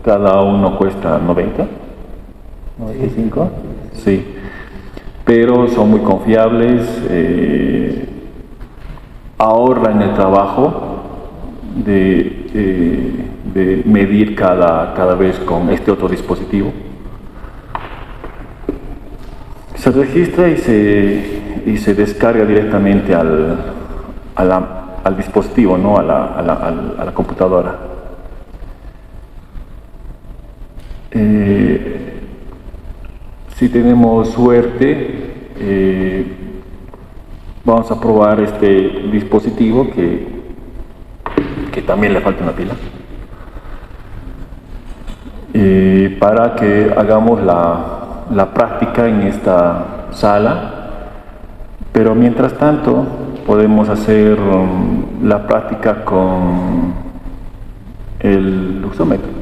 cada uno cuesta 90, 95, sí, pero son muy confiables, ahorran el trabajo de medir cada vez con este otro dispositivo. Se registra y se descarga directamente al dispositivo, ¿no? a la computadora. Si tenemos suerte, vamos a probar este dispositivo que también le falta una pila, para que hagamos la práctica en esta sala, pero mientras tanto podemos hacer la práctica con el luxómetro.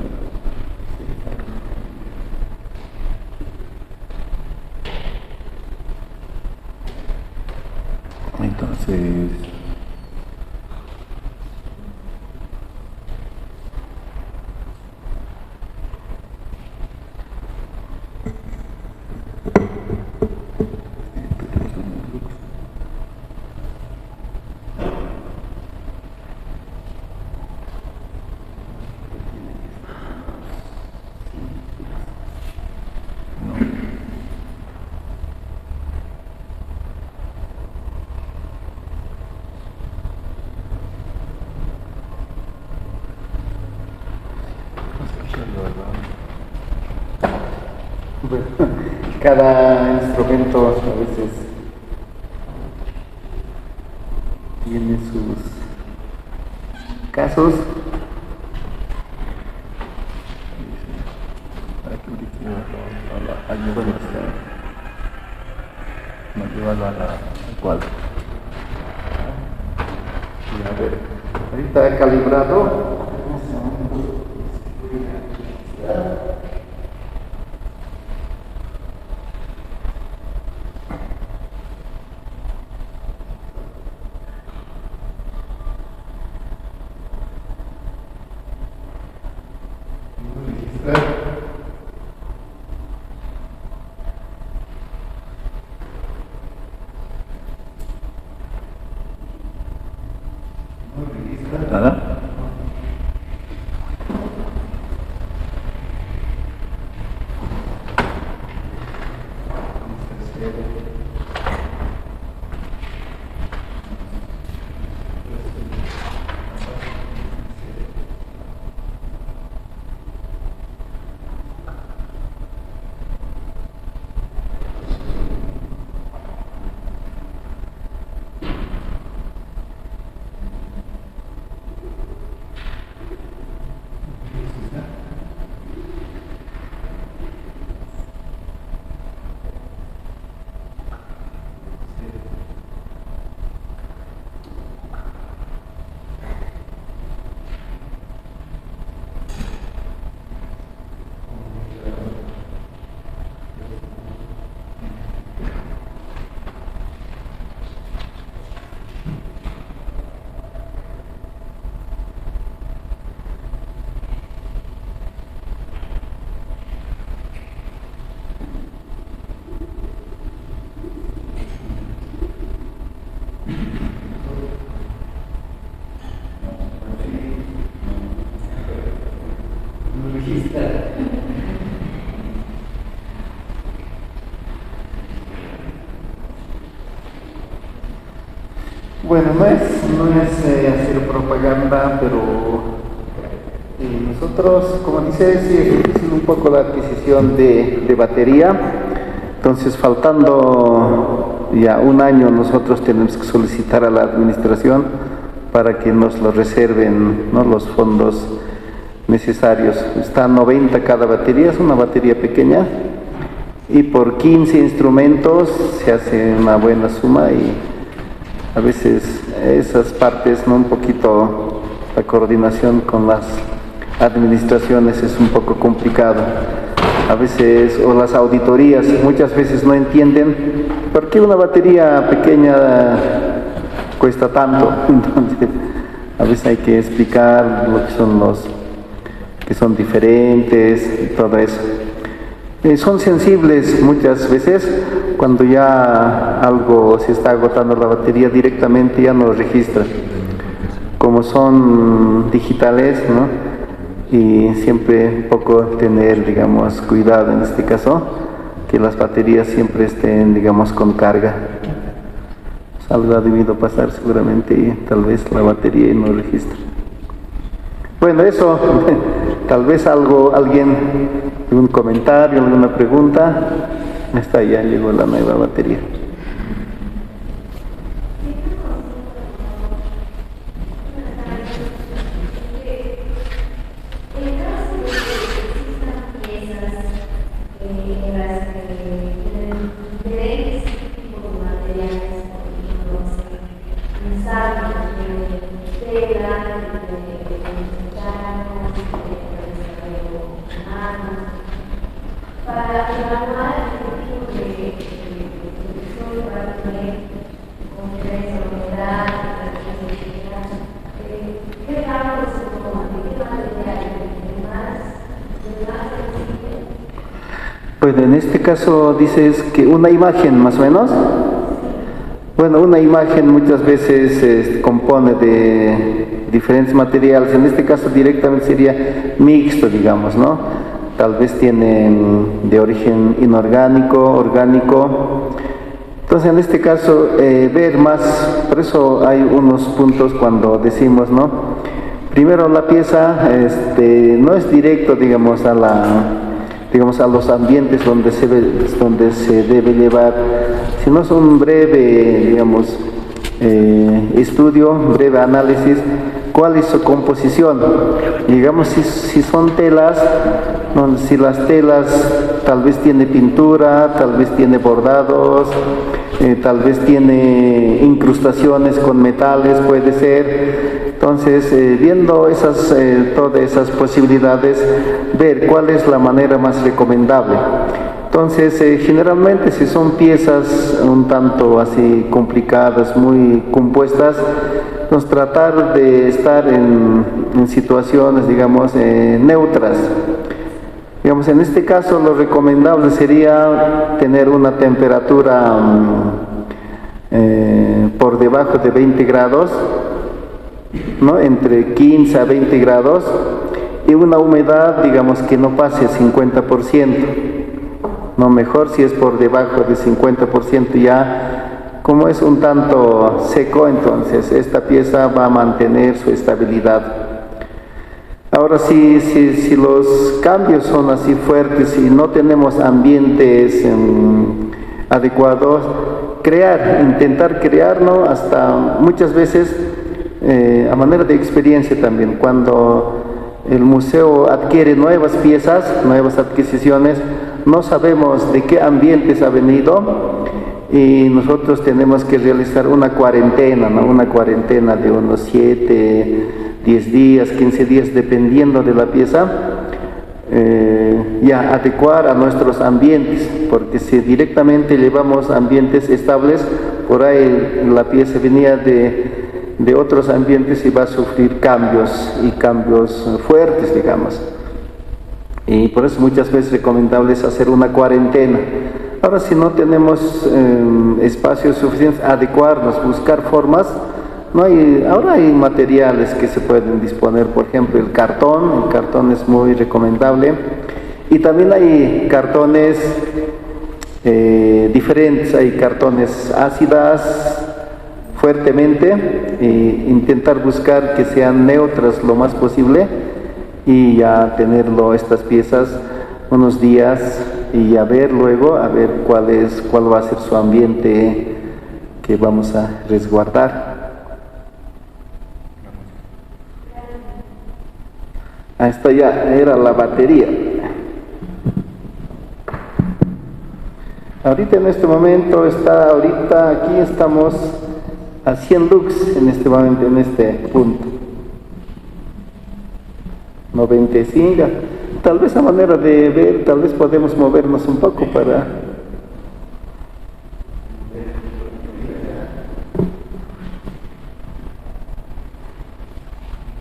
Entonces, bueno, cada instrumento a veces tiene sus casos. al cuadro. Y a ver, ahorita calibrado. Nada. Bueno, no es hacer propaganda, pero nosotros, como dice, sí es difícil un poco la adquisición de batería. Entonces, faltando ya un año, nosotros tenemos que solicitar a la administración para que nos lo reserven, ¿no?, los fondos necesarios. Está a 90 cada batería, es una batería pequeña, y por 15 instrumentos se hace una buena suma, y a veces esas partes, ¿no?, un poquito la coordinación con las administraciones es un poco complicado. A veces, o las auditorías, muchas veces no entienden por qué una batería pequeña cuesta tanto. Entonces, a veces hay que explicar lo que son que son diferentes y todo eso. Son sensibles muchas veces. Cuando ya algo se está agotando la batería, directamente ya no lo registra. Como son digitales, ¿no?, y siempre un poco tener, digamos, cuidado en este caso, que las baterías siempre estén, digamos, con carga. Algo ha debido pasar seguramente, y tal vez la batería no registra. Bueno, eso, tal vez alguien, algún comentario, alguna pregunta. Está, ya llegó la nueva batería. En caso de que existan piezas para evaluar este tipo de estudios para tener confianza, humedad, sensibilidad, ¿qué ramos se toman? ¿De qué material? ¿De más sensible? Pues en este caso dices que una imagen más o menos. Bueno, una imagen muchas veces se compone de diferentes materiales, en este caso directamente sería mixto, digamos, ¿no? Tal vez tienen de origen inorgánico, orgánico. Entonces en este caso ver más, por eso hay unos puntos cuando decimos, ¿no? Primero la pieza no es directo, digamos, a los ambientes donde se debe llevar, sino es un breve, digamos, estudio, breve análisis, cuál es su composición. Digamos, si son telas, si las telas tal vez tiene pintura, tal vez tiene bordados, tal vez tiene incrustaciones con metales, puede ser. Entonces, viendo todas esas posibilidades, ver cuál es la manera más recomendable. Entonces, generalmente si son piezas un tanto así complicadas, muy compuestas, pues tratar de estar en situaciones, digamos, neutras. Digamos, en este caso lo recomendable sería tener una temperatura por debajo de 20 grados, ¿no? Entre 15 a 20 grados, y una humedad, digamos, que no pase 50%. No, mejor si es por debajo de 50%, ya como es un tanto seco, entonces esta pieza va a mantener su estabilidad. Ahora, si los cambios son así fuertes y no tenemos ambientes adecuados, intentar crear, ¿no? Hasta muchas veces, a manera de experiencia también, cuando el museo adquiere nuevas piezas, nuevas adquisiciones, no sabemos de qué ambientes ha venido y nosotros tenemos que realizar una cuarentena, ¿no? Una cuarentena de unos 7, 10 días, 15 días, dependiendo de la pieza, ya adecuar a nuestros ambientes, porque si directamente llevamos ambientes estables, por ahí la pieza venía de otros ambientes y va a sufrir cambios fuertes, digamos. Y por eso muchas veces recomendable es hacer una cuarentena. Ahora, si no tenemos espacios suficientes, adecuarnos, buscar formas. Ahora hay materiales que se pueden disponer, por ejemplo el cartón es muy recomendable, y también hay cartones diferentes, hay cartones ácidas fuertemente, intentar buscar que sean neutras lo más posible y ya tenerlo estas piezas unos días y a ver luego cuál va a ser su ambiente que vamos a resguardar. Esta ya era la batería. Ahorita en este momento aquí estamos a 100 lux en este momento, en este punto. 95. Tal vez a manera de ver, tal vez podemos movernos un poco para...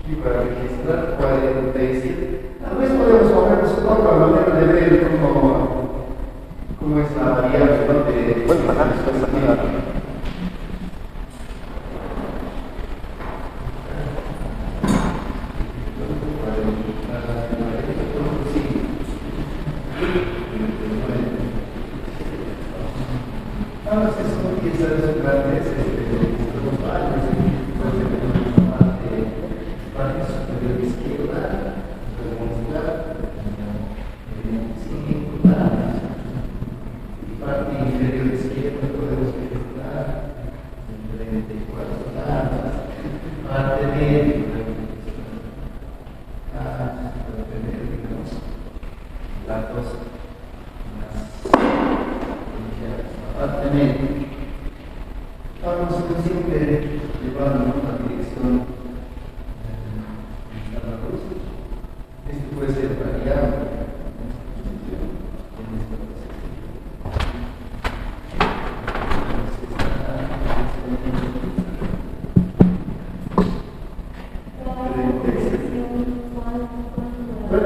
Y para registrar 47. Tal vez podemos movernos un poco a manera de ver cómo es la variable, ¿no? Bueno, ahora sí son piezas grandes, los baños, parte superior izquierda, podemos mostrar 25 grados, y parte inferior izquierda podemos registrar 34 grados, parte media, para tener, digamos, datos más ligeros. Parte media. Vamos a siempre llevando una dirección a la luz. Esto puede ser variable en esta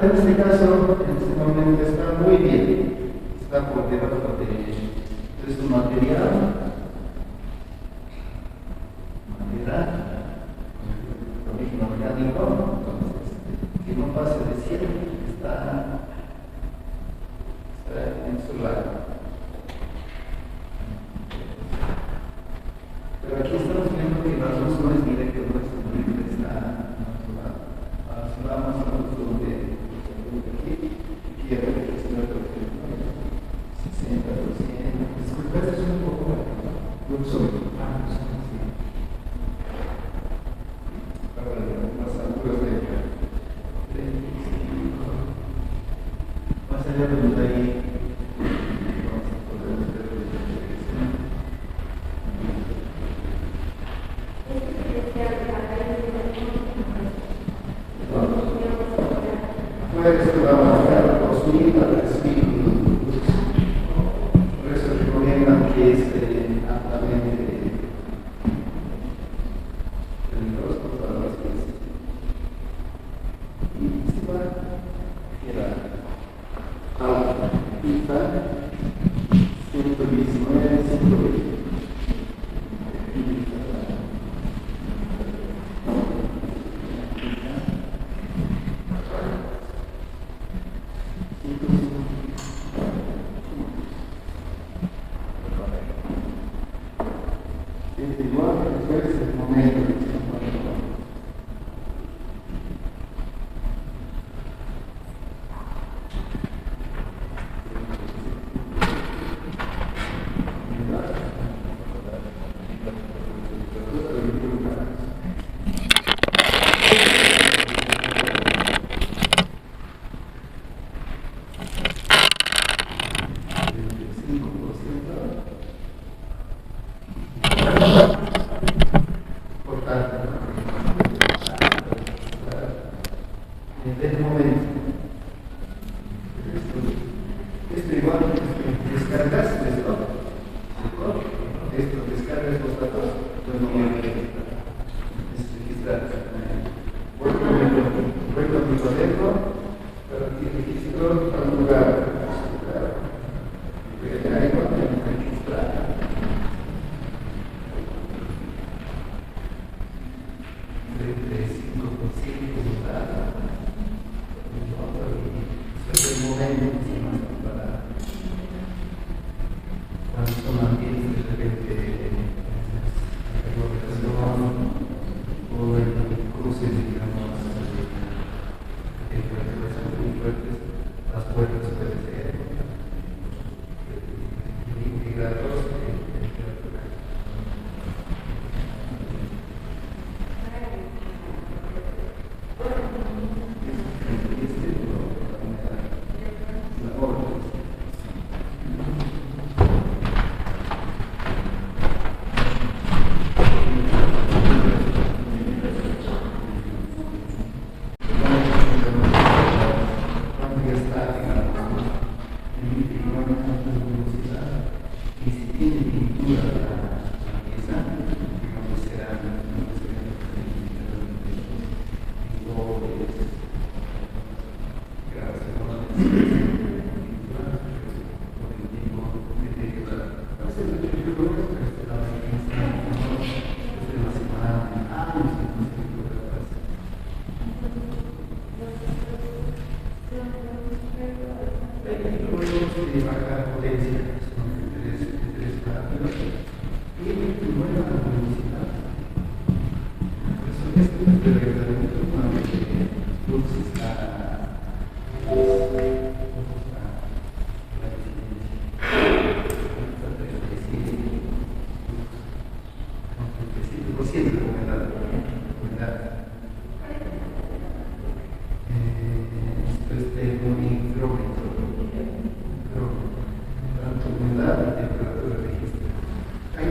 en este caso, en este momento está muy bien, está por debajo de su material, origen orgánico, entonces, que no pase de 100, está en su lado. Pero aquí estamos viendo que las dos no es directo, nuestro libre está a su lado. Ahora si vamos a otro de aquí, aquí hay que es nuestro 60%. Disculpa, es un poco luxo. Las alturas de más allá de los de ahí, vamos a poder ver puedes que vamos a ver 2.000 a 3.000. Por eso recomiendan que esté altamente peligroso para las piezas. Y si va, era alta, pizza, 119, 120. Igual, después el momento que se Hay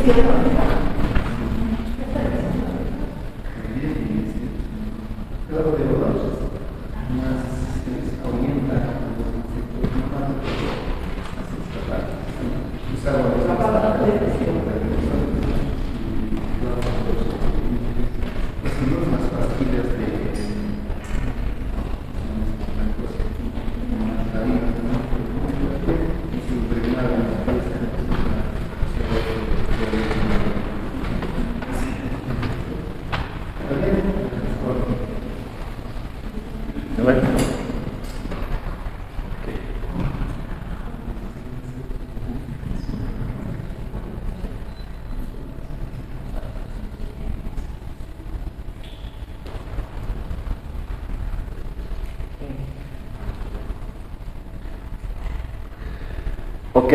Claro, de los más orienta los conceptos humanos, más pastillas de Ok,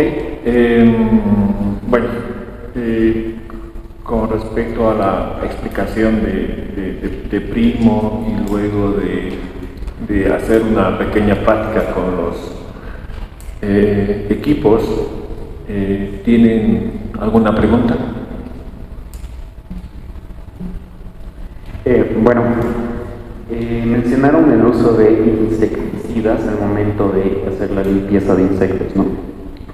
bueno, con respecto a la explicación de Primo y luego de hacer una pequeña práctica con los equipos, ¿tienen alguna pregunta? Bueno, mencionaron el uso de insecticidas al momento de hacer la limpieza de insectos, ¿no?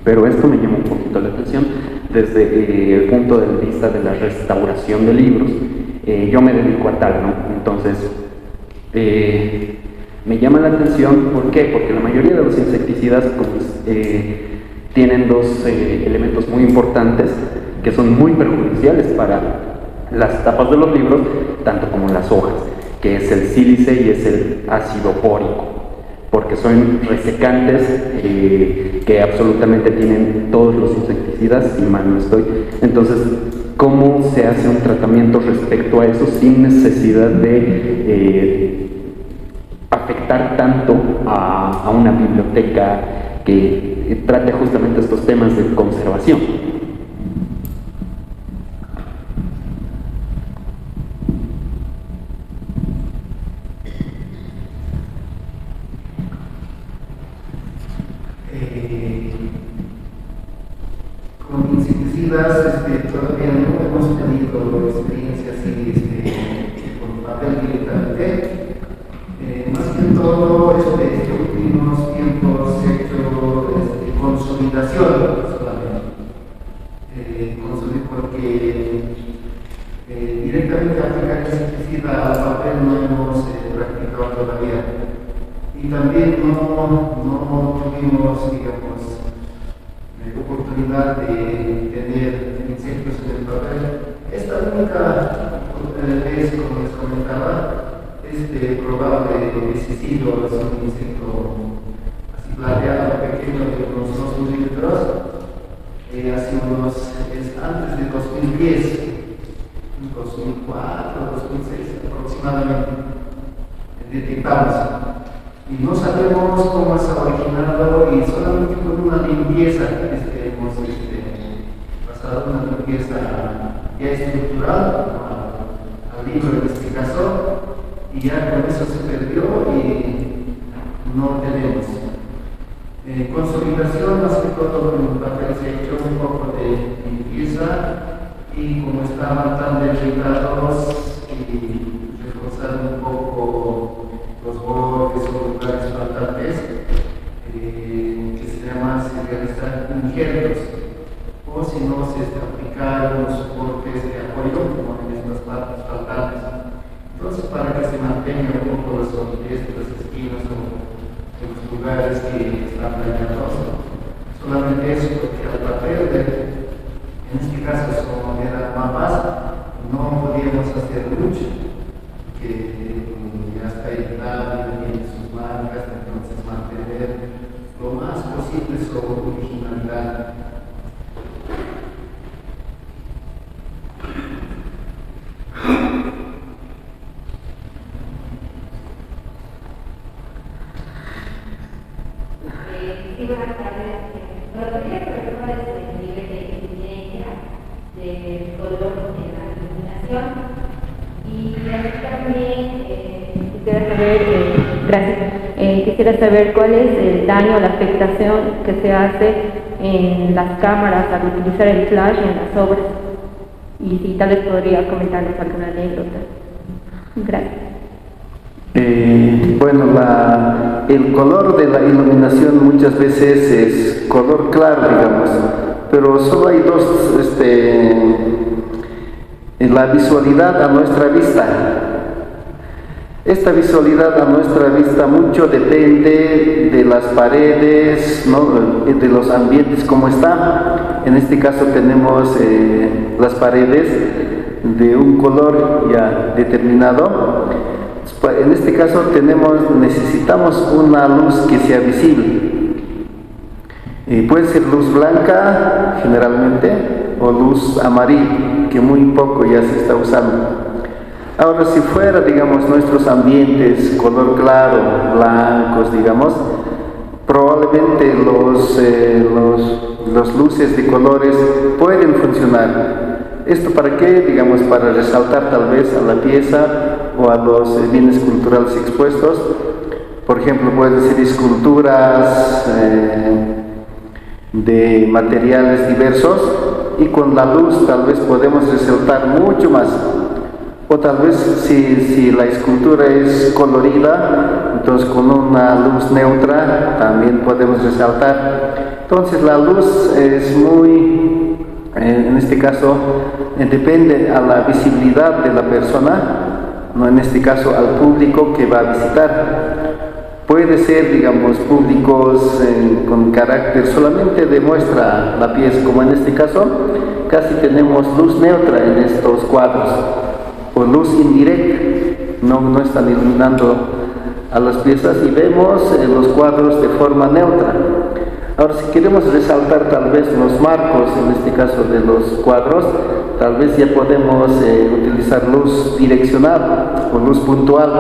Pero esto me llama un poquito la atención desde el punto de vista de la restauración de libros. Yo me dedico a tal, ¿no? Entonces, me llama la atención, ¿por qué? Porque la mayoría de los insecticidas tienen dos elementos muy importantes que son muy perjudiciales para las tapas de los libros, tanto como las hojas, que es el sílice y es el ácido bórico, porque son resecantes que absolutamente tienen todos los insecticidas, si mal no estoy. Entonces, ¿cómo se hace un tratamiento respecto a eso sin necesidad de afectar tanto a una biblioteca que trate justamente estos temas de conservación? Con insecticidas todavía no hemos tenido experiencias así con papel directamente. Más que todo, estos últimos tiempos he hecho consolidación solamente. Porque directamente aplicar insecticida al papel no hemos practicado todavía. Y también no tuvimos, digamos, oportunidad de tener insectos en el papel. Esta única vez, como les comentaba, probable pesticida es un insecto así plateado, pequeño, de unos 2 milímetros, antes de 2010, 2004, 2006 aproximadamente, detectamos. Y no sabemos cómo se ha originado, y solamente con una limpieza hemos pasado una limpieza ya estructural al libro en este caso, y ya con eso se perdió y no tenemos. Consolidación, más que todo en el papel se ha hecho un poco de limpieza, y como estaban tan debilitados y reforzar un poco los bordes o lugares faltantes, que sería más realizar injertos, o si no, aplicar unos soportes de apoyo como en estas partes faltantes. Entonces, para que se mantenga un poco la solidez de las esquinas o de los lugares que están dañados, solamente eso, porque al papel, en este caso, como eran mapas, no podíamos hacer mucho, que ya está editado y tiene sus marcas, entonces mantener lo más posible su originalidad. Sí, buenas tardes. Me gustaría saber cuál es el nivel de eficiencia del color en la iluminación. Y también quisiera saber, gracias, quisiera saber cuál es el daño o la afectación que se hace en las cámaras al utilizar el flash en las obras. Y si tal vez podría comentarnos alguna anécdota. Gracias. Bueno, el color de la iluminación muchas veces es color claro, digamos, pero solo hay dos, la visualidad a nuestra vista. Esta visualidad a nuestra vista mucho depende de las paredes, ¿no? De los ambientes como está. En este caso tenemos las paredes de un color ya determinado. En este caso necesitamos una luz que sea visible. Puede ser luz blanca generalmente o luz amarilla, que muy poco ya se está usando. Ahora, si fuera, digamos, nuestros ambientes color claro, blancos, digamos, probablemente los luces de colores pueden funcionar. ¿Esto para qué? Digamos, para resaltar tal vez a la pieza o a los bienes culturales expuestos. Por ejemplo, pueden ser esculturas de materiales diversos y con la luz tal vez podemos resaltar mucho más. O tal vez si la escultura es colorida, entonces con una luz neutra también podemos resaltar. Entonces la luz es muy, en este caso, depende a la visibilidad de la persona, no en este caso al público que va a visitar. Puede ser, digamos, públicos con carácter solamente de muestra la pieza, como en este caso, casi tenemos luz neutra en estos cuadros. O luz indirecta, no están iluminando a las piezas y vemos los cuadros de forma neutra. Ahora, si queremos resaltar tal vez los marcos, en este caso de los cuadros, tal vez ya podemos utilizar luz direccional o luz puntual,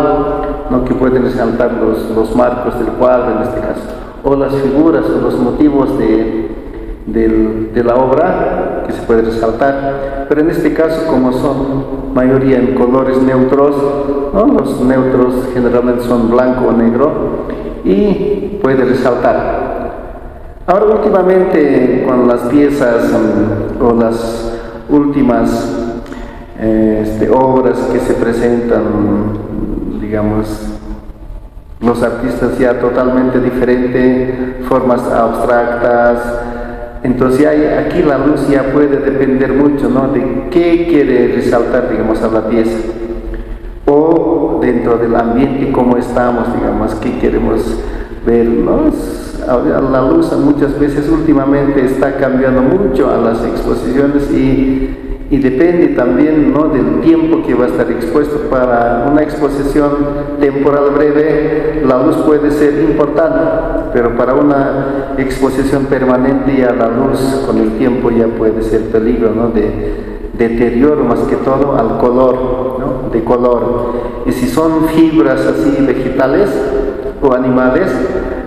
¿no? Que pueden resaltar los marcos del cuadro en este caso, o las figuras o los motivos de la obra que se puede resaltar. Pero en este caso, como son mayoría en colores neutros, ¿no? Los neutros generalmente son blanco o negro y puede resaltar. Ahora, últimamente, con las piezas o las últimas obras que se presentan, digamos, los artistas ya totalmente diferentes, formas abstractas. Entonces aquí la luz ya puede depender mucho, ¿no? De qué quiere resaltar, digamos, a la pieza, o dentro del ambiente cómo estamos, digamos, qué queremos ver, ¿no? La luz muchas veces últimamente está cambiando mucho a las exposiciones y depende también, ¿no? Del tiempo que va a estar expuesto. Para una exposición temporal breve la luz puede ser importante, pero para una exposición permanente ya la luz con el tiempo ya puede ser peligro, ¿no? De deterioro más que todo al color, ¿no? De color. Y si son fibras así vegetales o animales,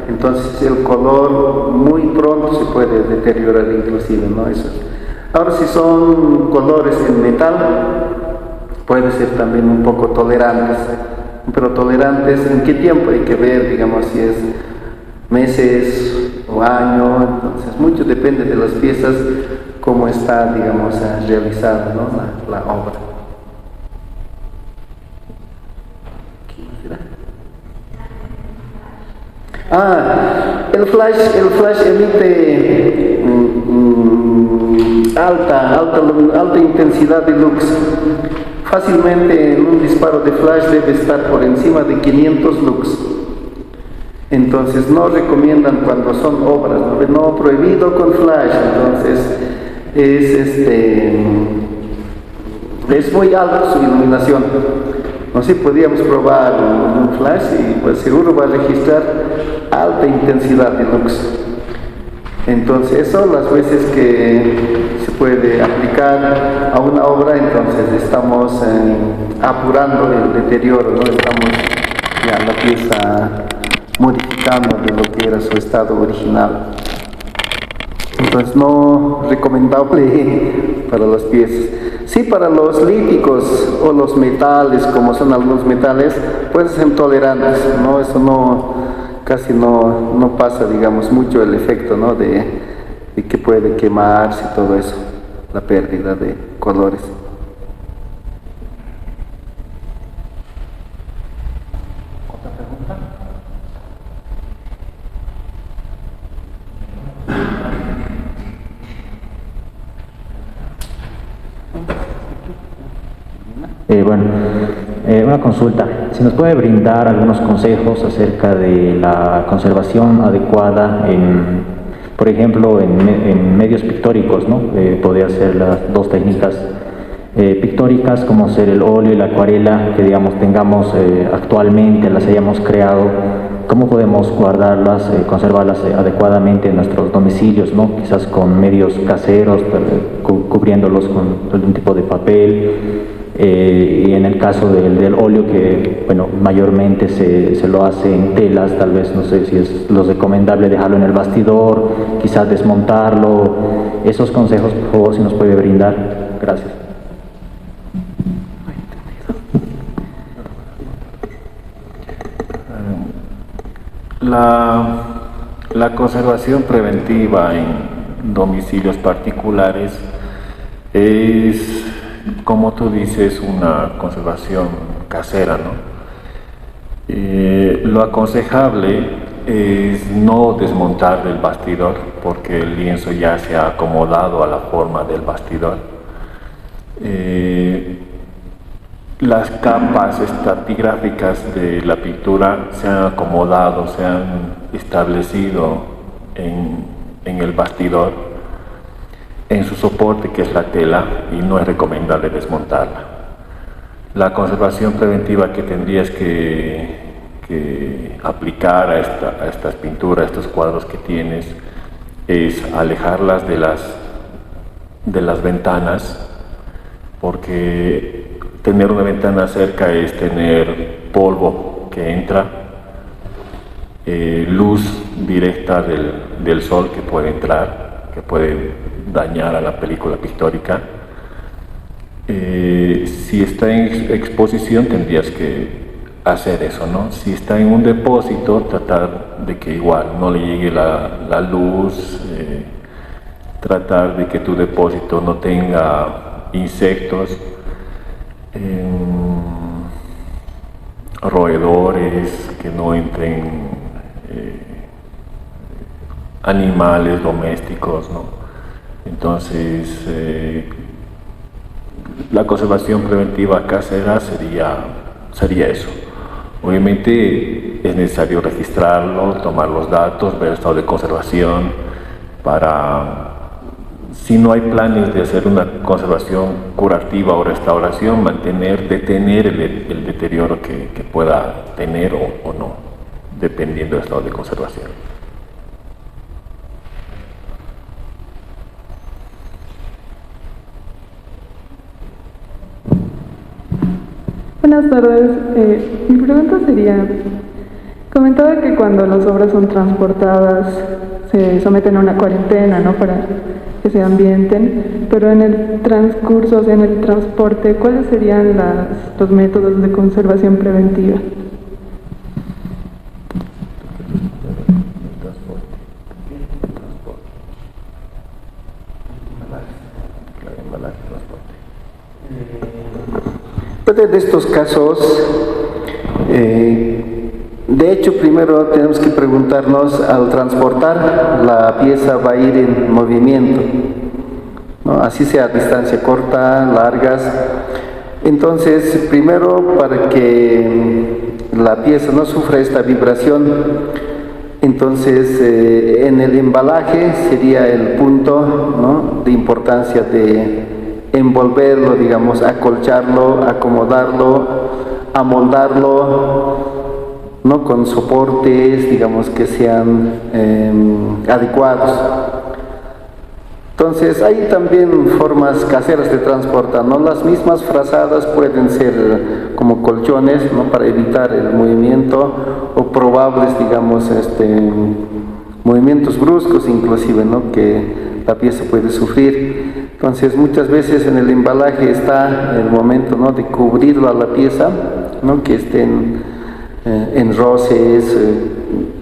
entonces el color muy pronto se puede deteriorar inclusive, ¿no? Eso. Ahora, si son colores en metal, puede ser también un poco tolerantes, pero tolerantes ¿en qué tiempo? Hay que ver, digamos, si es meses o año. Entonces mucho depende de las piezas, cómo está, digamos, realizada, ¿no? la obra. El flash emite alta intensidad de luz. Fácilmente en un disparo de flash debe estar por encima de 500 lux. Entonces no recomiendan cuando son obras, no prohibido con flash. Entonces es muy alta su iluminación. No sé, podríamos probar un flash y pues seguro va a registrar alta intensidad de lux. Entonces eso, las veces que se puede aplicar a una obra, entonces estamos apurando el deterioro, ¿no? Estamos ya la pieza modificando de lo que era su estado original. Entonces no recomendable para las piezas. Sí, para los líticos o los metales, como son algunos metales, pueden ser tolerantes, ¿no? Eso casi no pasa, digamos, mucho el efecto, ¿no? de que puede quemarse y todo eso, la pérdida de colores. Una consulta. Si nos puede brindar algunos consejos acerca de la conservación adecuada por ejemplo, en medios pictóricos, ¿no? Podría ser las dos técnicas pictóricas, como ser el óleo y la acuarela, que digamos tengamos actualmente, las hayamos creado. ¿Cómo podemos guardarlas, conservarlas adecuadamente en nuestros domicilios, ¿no? Quizás con medios caseros, cubriéndolos con algún tipo de papel. Y en el caso del óleo, que bueno, mayormente se lo hace en telas, tal vez no sé si es lo recomendable dejarlo en el bastidor, quizás desmontarlo. Esos consejos, por favor, si nos puede brindar. Gracias. La conservación preventiva en domicilios particulares es, como tú dices, una conservación casera, ¿no? Lo aconsejable es no desmontar el bastidor, porque el lienzo ya se ha acomodado a la forma del bastidor. Las capas estratigráficas de la pintura se han acomodado, se han establecido en el bastidor, en su soporte, que es la tela, y no es recomendable desmontarla. La conservación preventiva que tendrías que aplicar a estas pinturas, a estos cuadros que tienes, es alejarlas de las ventanas, porque tener una ventana cerca es tener polvo que entra, luz directa del sol que puede entrar, que puede dañar a la película pictórica. Si está en exposición tendrías que hacer eso, ¿no? Si está en un depósito, tratar de que igual no le llegue la luz, tratar de que tu depósito no tenga insectos, roedores, que no entren animales domésticos, ¿no? Entonces, la conservación preventiva casera sería eso. Obviamente es necesario registrarlo, tomar los datos, ver el estado de conservación, para, si no hay planes de hacer una conservación curativa o restauración, detener el deterioro que pueda tener o no, dependiendo del estado de conservación. Buenas tardes. Mi pregunta sería, comentaba que cuando las obras son transportadas se someten a una cuarentena, ¿no?, para que se ambienten, pero en el transcurso, o sea, en el transporte, ¿cuáles serían los métodos de conservación preventiva? De estos casos, de hecho, primero tenemos que preguntarnos, al transportar, la pieza va a ir en movimiento, ¿no? Así sea a distancia corta, largas. Entonces, primero, para que la pieza no sufra esta vibración, entonces en el embalaje sería el punto, ¿no?, de importancia de envolverlo, digamos, acolcharlo, acomodarlo, amoldarlo, ¿no?, con soportes, digamos, que sean adecuados. Entonces hay también formas caseras de transportar, ¿no? Las mismas frazadas pueden ser como colchones, ¿no?, para evitar el movimiento, o probables, digamos, movimientos bruscos inclusive, ¿no?, que la pieza puede sufrir. Entonces muchas veces en el embalaje está el momento, ¿no?, de cubrirlo a la pieza, ¿no?, que estén en roces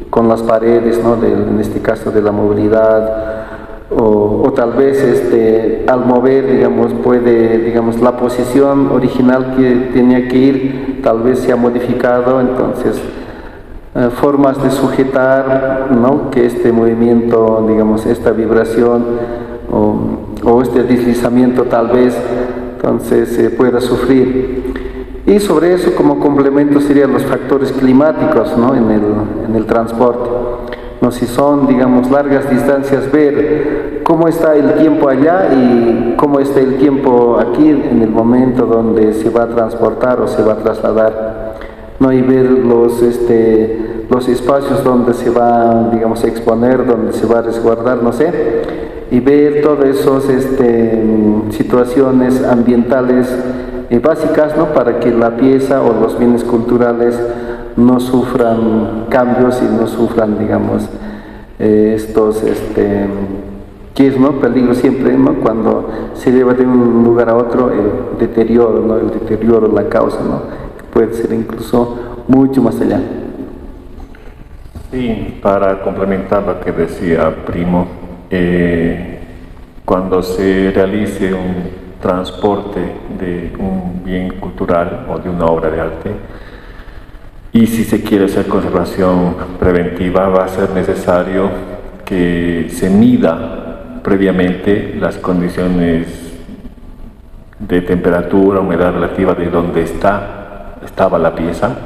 con las paredes, ¿no?, en este caso de la movilidad, o tal vez al mover, digamos, la posición original que tenía que ir, tal vez se ha modificado. Entonces formas de sujetar, ¿no?, que este movimiento, digamos, esta vibración o este deslizamiento tal vez, entonces pueda sufrir. Y sobre eso, como complemento, serían los factores climáticos, ¿no? en el transporte. ¿No? Si son, digamos, largas distancias, ver cómo está el tiempo allá y cómo está el tiempo aquí en el momento donde se va a transportar o se va a trasladar, ¿no? Y ver los espacios donde se va, digamos, a exponer, donde se va a resguardar, no sé, y ver todas esas situaciones ambientales básicas, ¿no? Para que la pieza o los bienes culturales no sufran cambios y no sufran, digamos, estos peligro siempre, ¿no? Cuando se lleva de un lugar a otro, el deterioro, ¿no? El deterioro, la causa, ¿no? Puede ser incluso mucho más allá. Sí, para complementar lo que decía Primo, cuando se realice un transporte de un bien cultural o de una obra de arte, y si se quiere hacer conservación preventiva, va a ser necesario que se mida previamente las condiciones de temperatura, humedad relativa de donde estaba la pieza,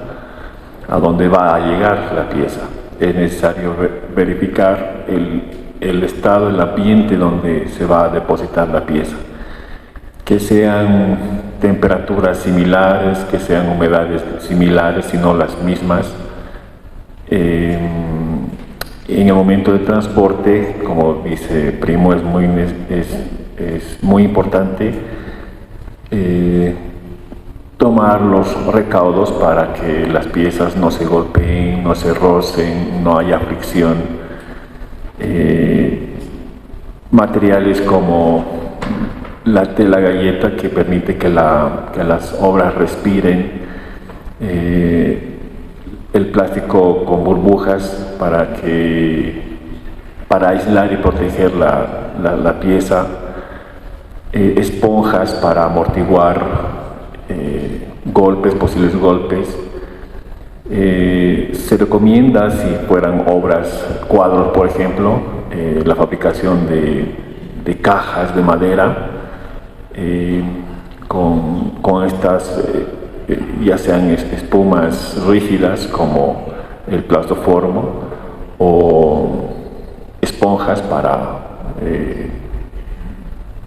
a dónde va a llegar la pieza. Es necesario verificar el estado, el ambiente donde se va a depositar la pieza. Que sean temperaturas similares, que sean humedades similares, si no las mismas. En el momento de transporte, como dice Primo, es muy importante tomar los recaudos para que las piezas no se golpeen, no se rocen, no haya fricción. Materiales como la tela galleta, que permite que las obras respiren, el plástico con burbujas para aislar y proteger la pieza, esponjas para amortiguar posibles golpes. Se recomienda, si fueran obras, cuadros por ejemplo, la fabricación de cajas de madera con estas ya sean espumas rígidas como el plastoformo o esponjas para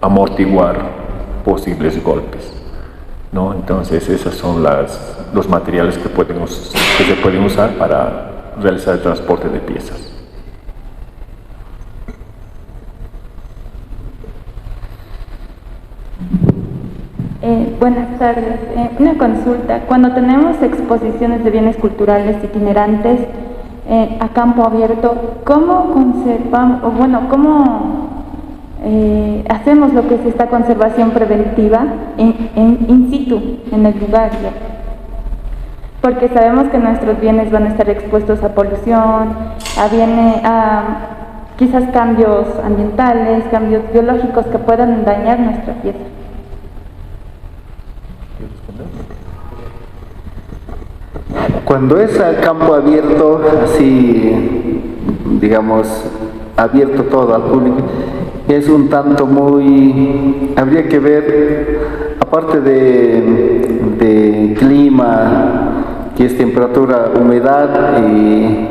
amortiguar posibles golpes, ¿no? Entonces esos son los materiales que se pueden usar para realizar el transporte de piezas. Buenas tardes. Una consulta. Cuando tenemos exposiciones de bienes culturales itinerantes a campo abierto, ¿cómo conservamos, cómo hacemos lo que es esta conservación preventiva in situ, en el lugar? Porque sabemos que nuestros bienes van a estar expuestos a polución, a quizás cambios ambientales, cambios biológicos que puedan dañar nuestra pieza. Cuando es a campo abierto, así, digamos, abierto todo al público, es un tanto habría que ver, aparte de clima, que es temperatura, humedad y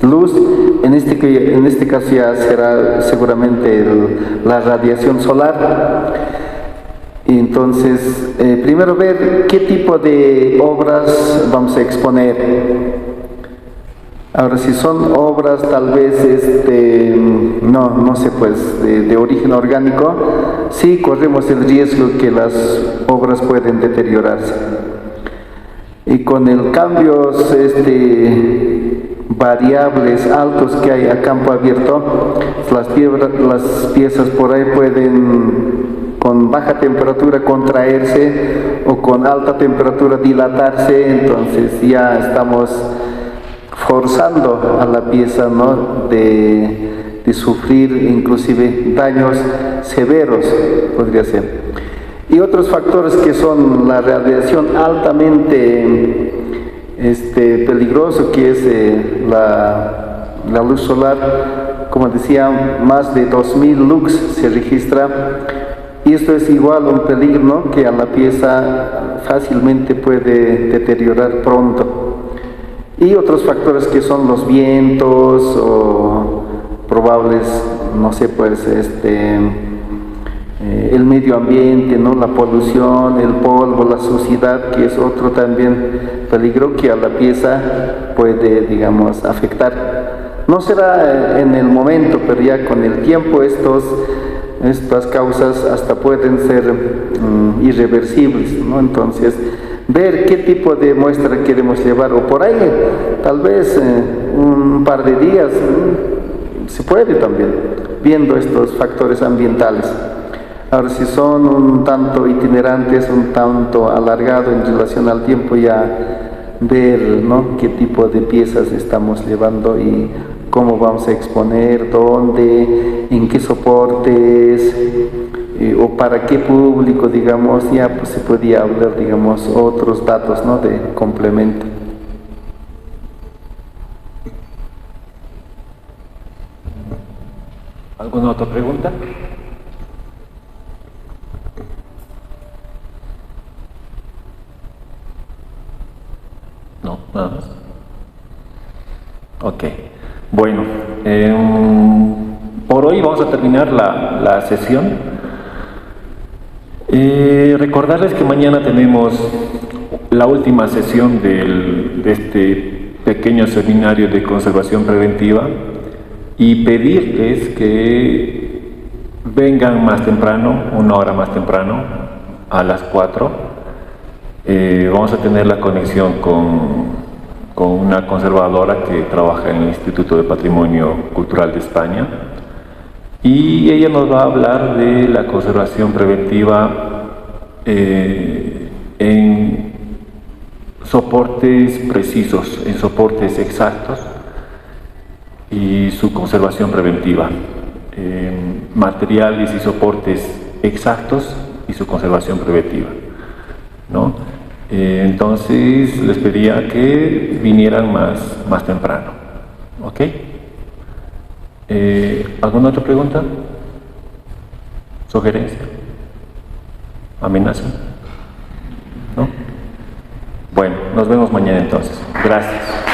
luz, en este caso ya será seguramente la radiación solar. Y entonces, primero ver qué tipo de obras vamos a exponer. Ahora, si son obras tal vez, no sé, pues, de origen orgánico, sí corremos el riesgo que las obras pueden deteriorarse. Y con el cambios variables altos que hay a campo abierto, las piezas por ahí pueden con baja temperatura contraerse o con alta temperatura dilatarse, entonces ya estamos forzando a la pieza, ¿no? de sufrir inclusive daños severos, podría ser. Y otros factores que son la radiación altamente peligroso, que es la luz solar. Como decía, más de 2000 lux se registra Y esto es igual un peligro, ¿no?, que a la pieza fácilmente puede deteriorar pronto. Y otros factores que son los vientos o probables, no sé, pues el medio ambiente, ¿no?, la polución, el polvo, la suciedad, que es otro también peligro que a la pieza puede, digamos, afectar. No será en el momento, pero ya con el tiempo estas causas hasta pueden ser irreversibles, ¿no? Entonces, ver qué tipo de muestra queremos llevar, o por ahí, tal vez un par de días, se puede también, viendo estos factores ambientales. Ahora, si son un tanto itinerantes, un tanto alargado en relación al tiempo, ya ver, ¿no?, qué tipo de piezas estamos llevando y cómo vamos a exponer, dónde, en qué soportes, o para qué público, digamos, ya pues se podía hablar, digamos, otros datos, ¿no?, de complemento. ¿Alguna otra pregunta? No, nada más. Ok. Bueno, por hoy vamos a terminar la sesión. Recordarles que mañana tenemos la última sesión de este pequeño seminario de conservación preventiva y pedirles que vengan más temprano, 1 hora más temprano, a las 4. Vamos a tener la conexión con una conservadora que trabaja en el Instituto de Patrimonio Cultural de España, y ella nos va a hablar de la conservación preventiva en soportes precisos, en soportes exactos, y su conservación preventiva, materiales y soportes exactos y su conservación preventiva, ¿no? Entonces les pedía que vinieran más temprano. ¿Ok? ¿Alguna otra pregunta? ¿Sugerencia? ¿Amenaza? ¿No? Bueno, nos vemos mañana entonces. Gracias.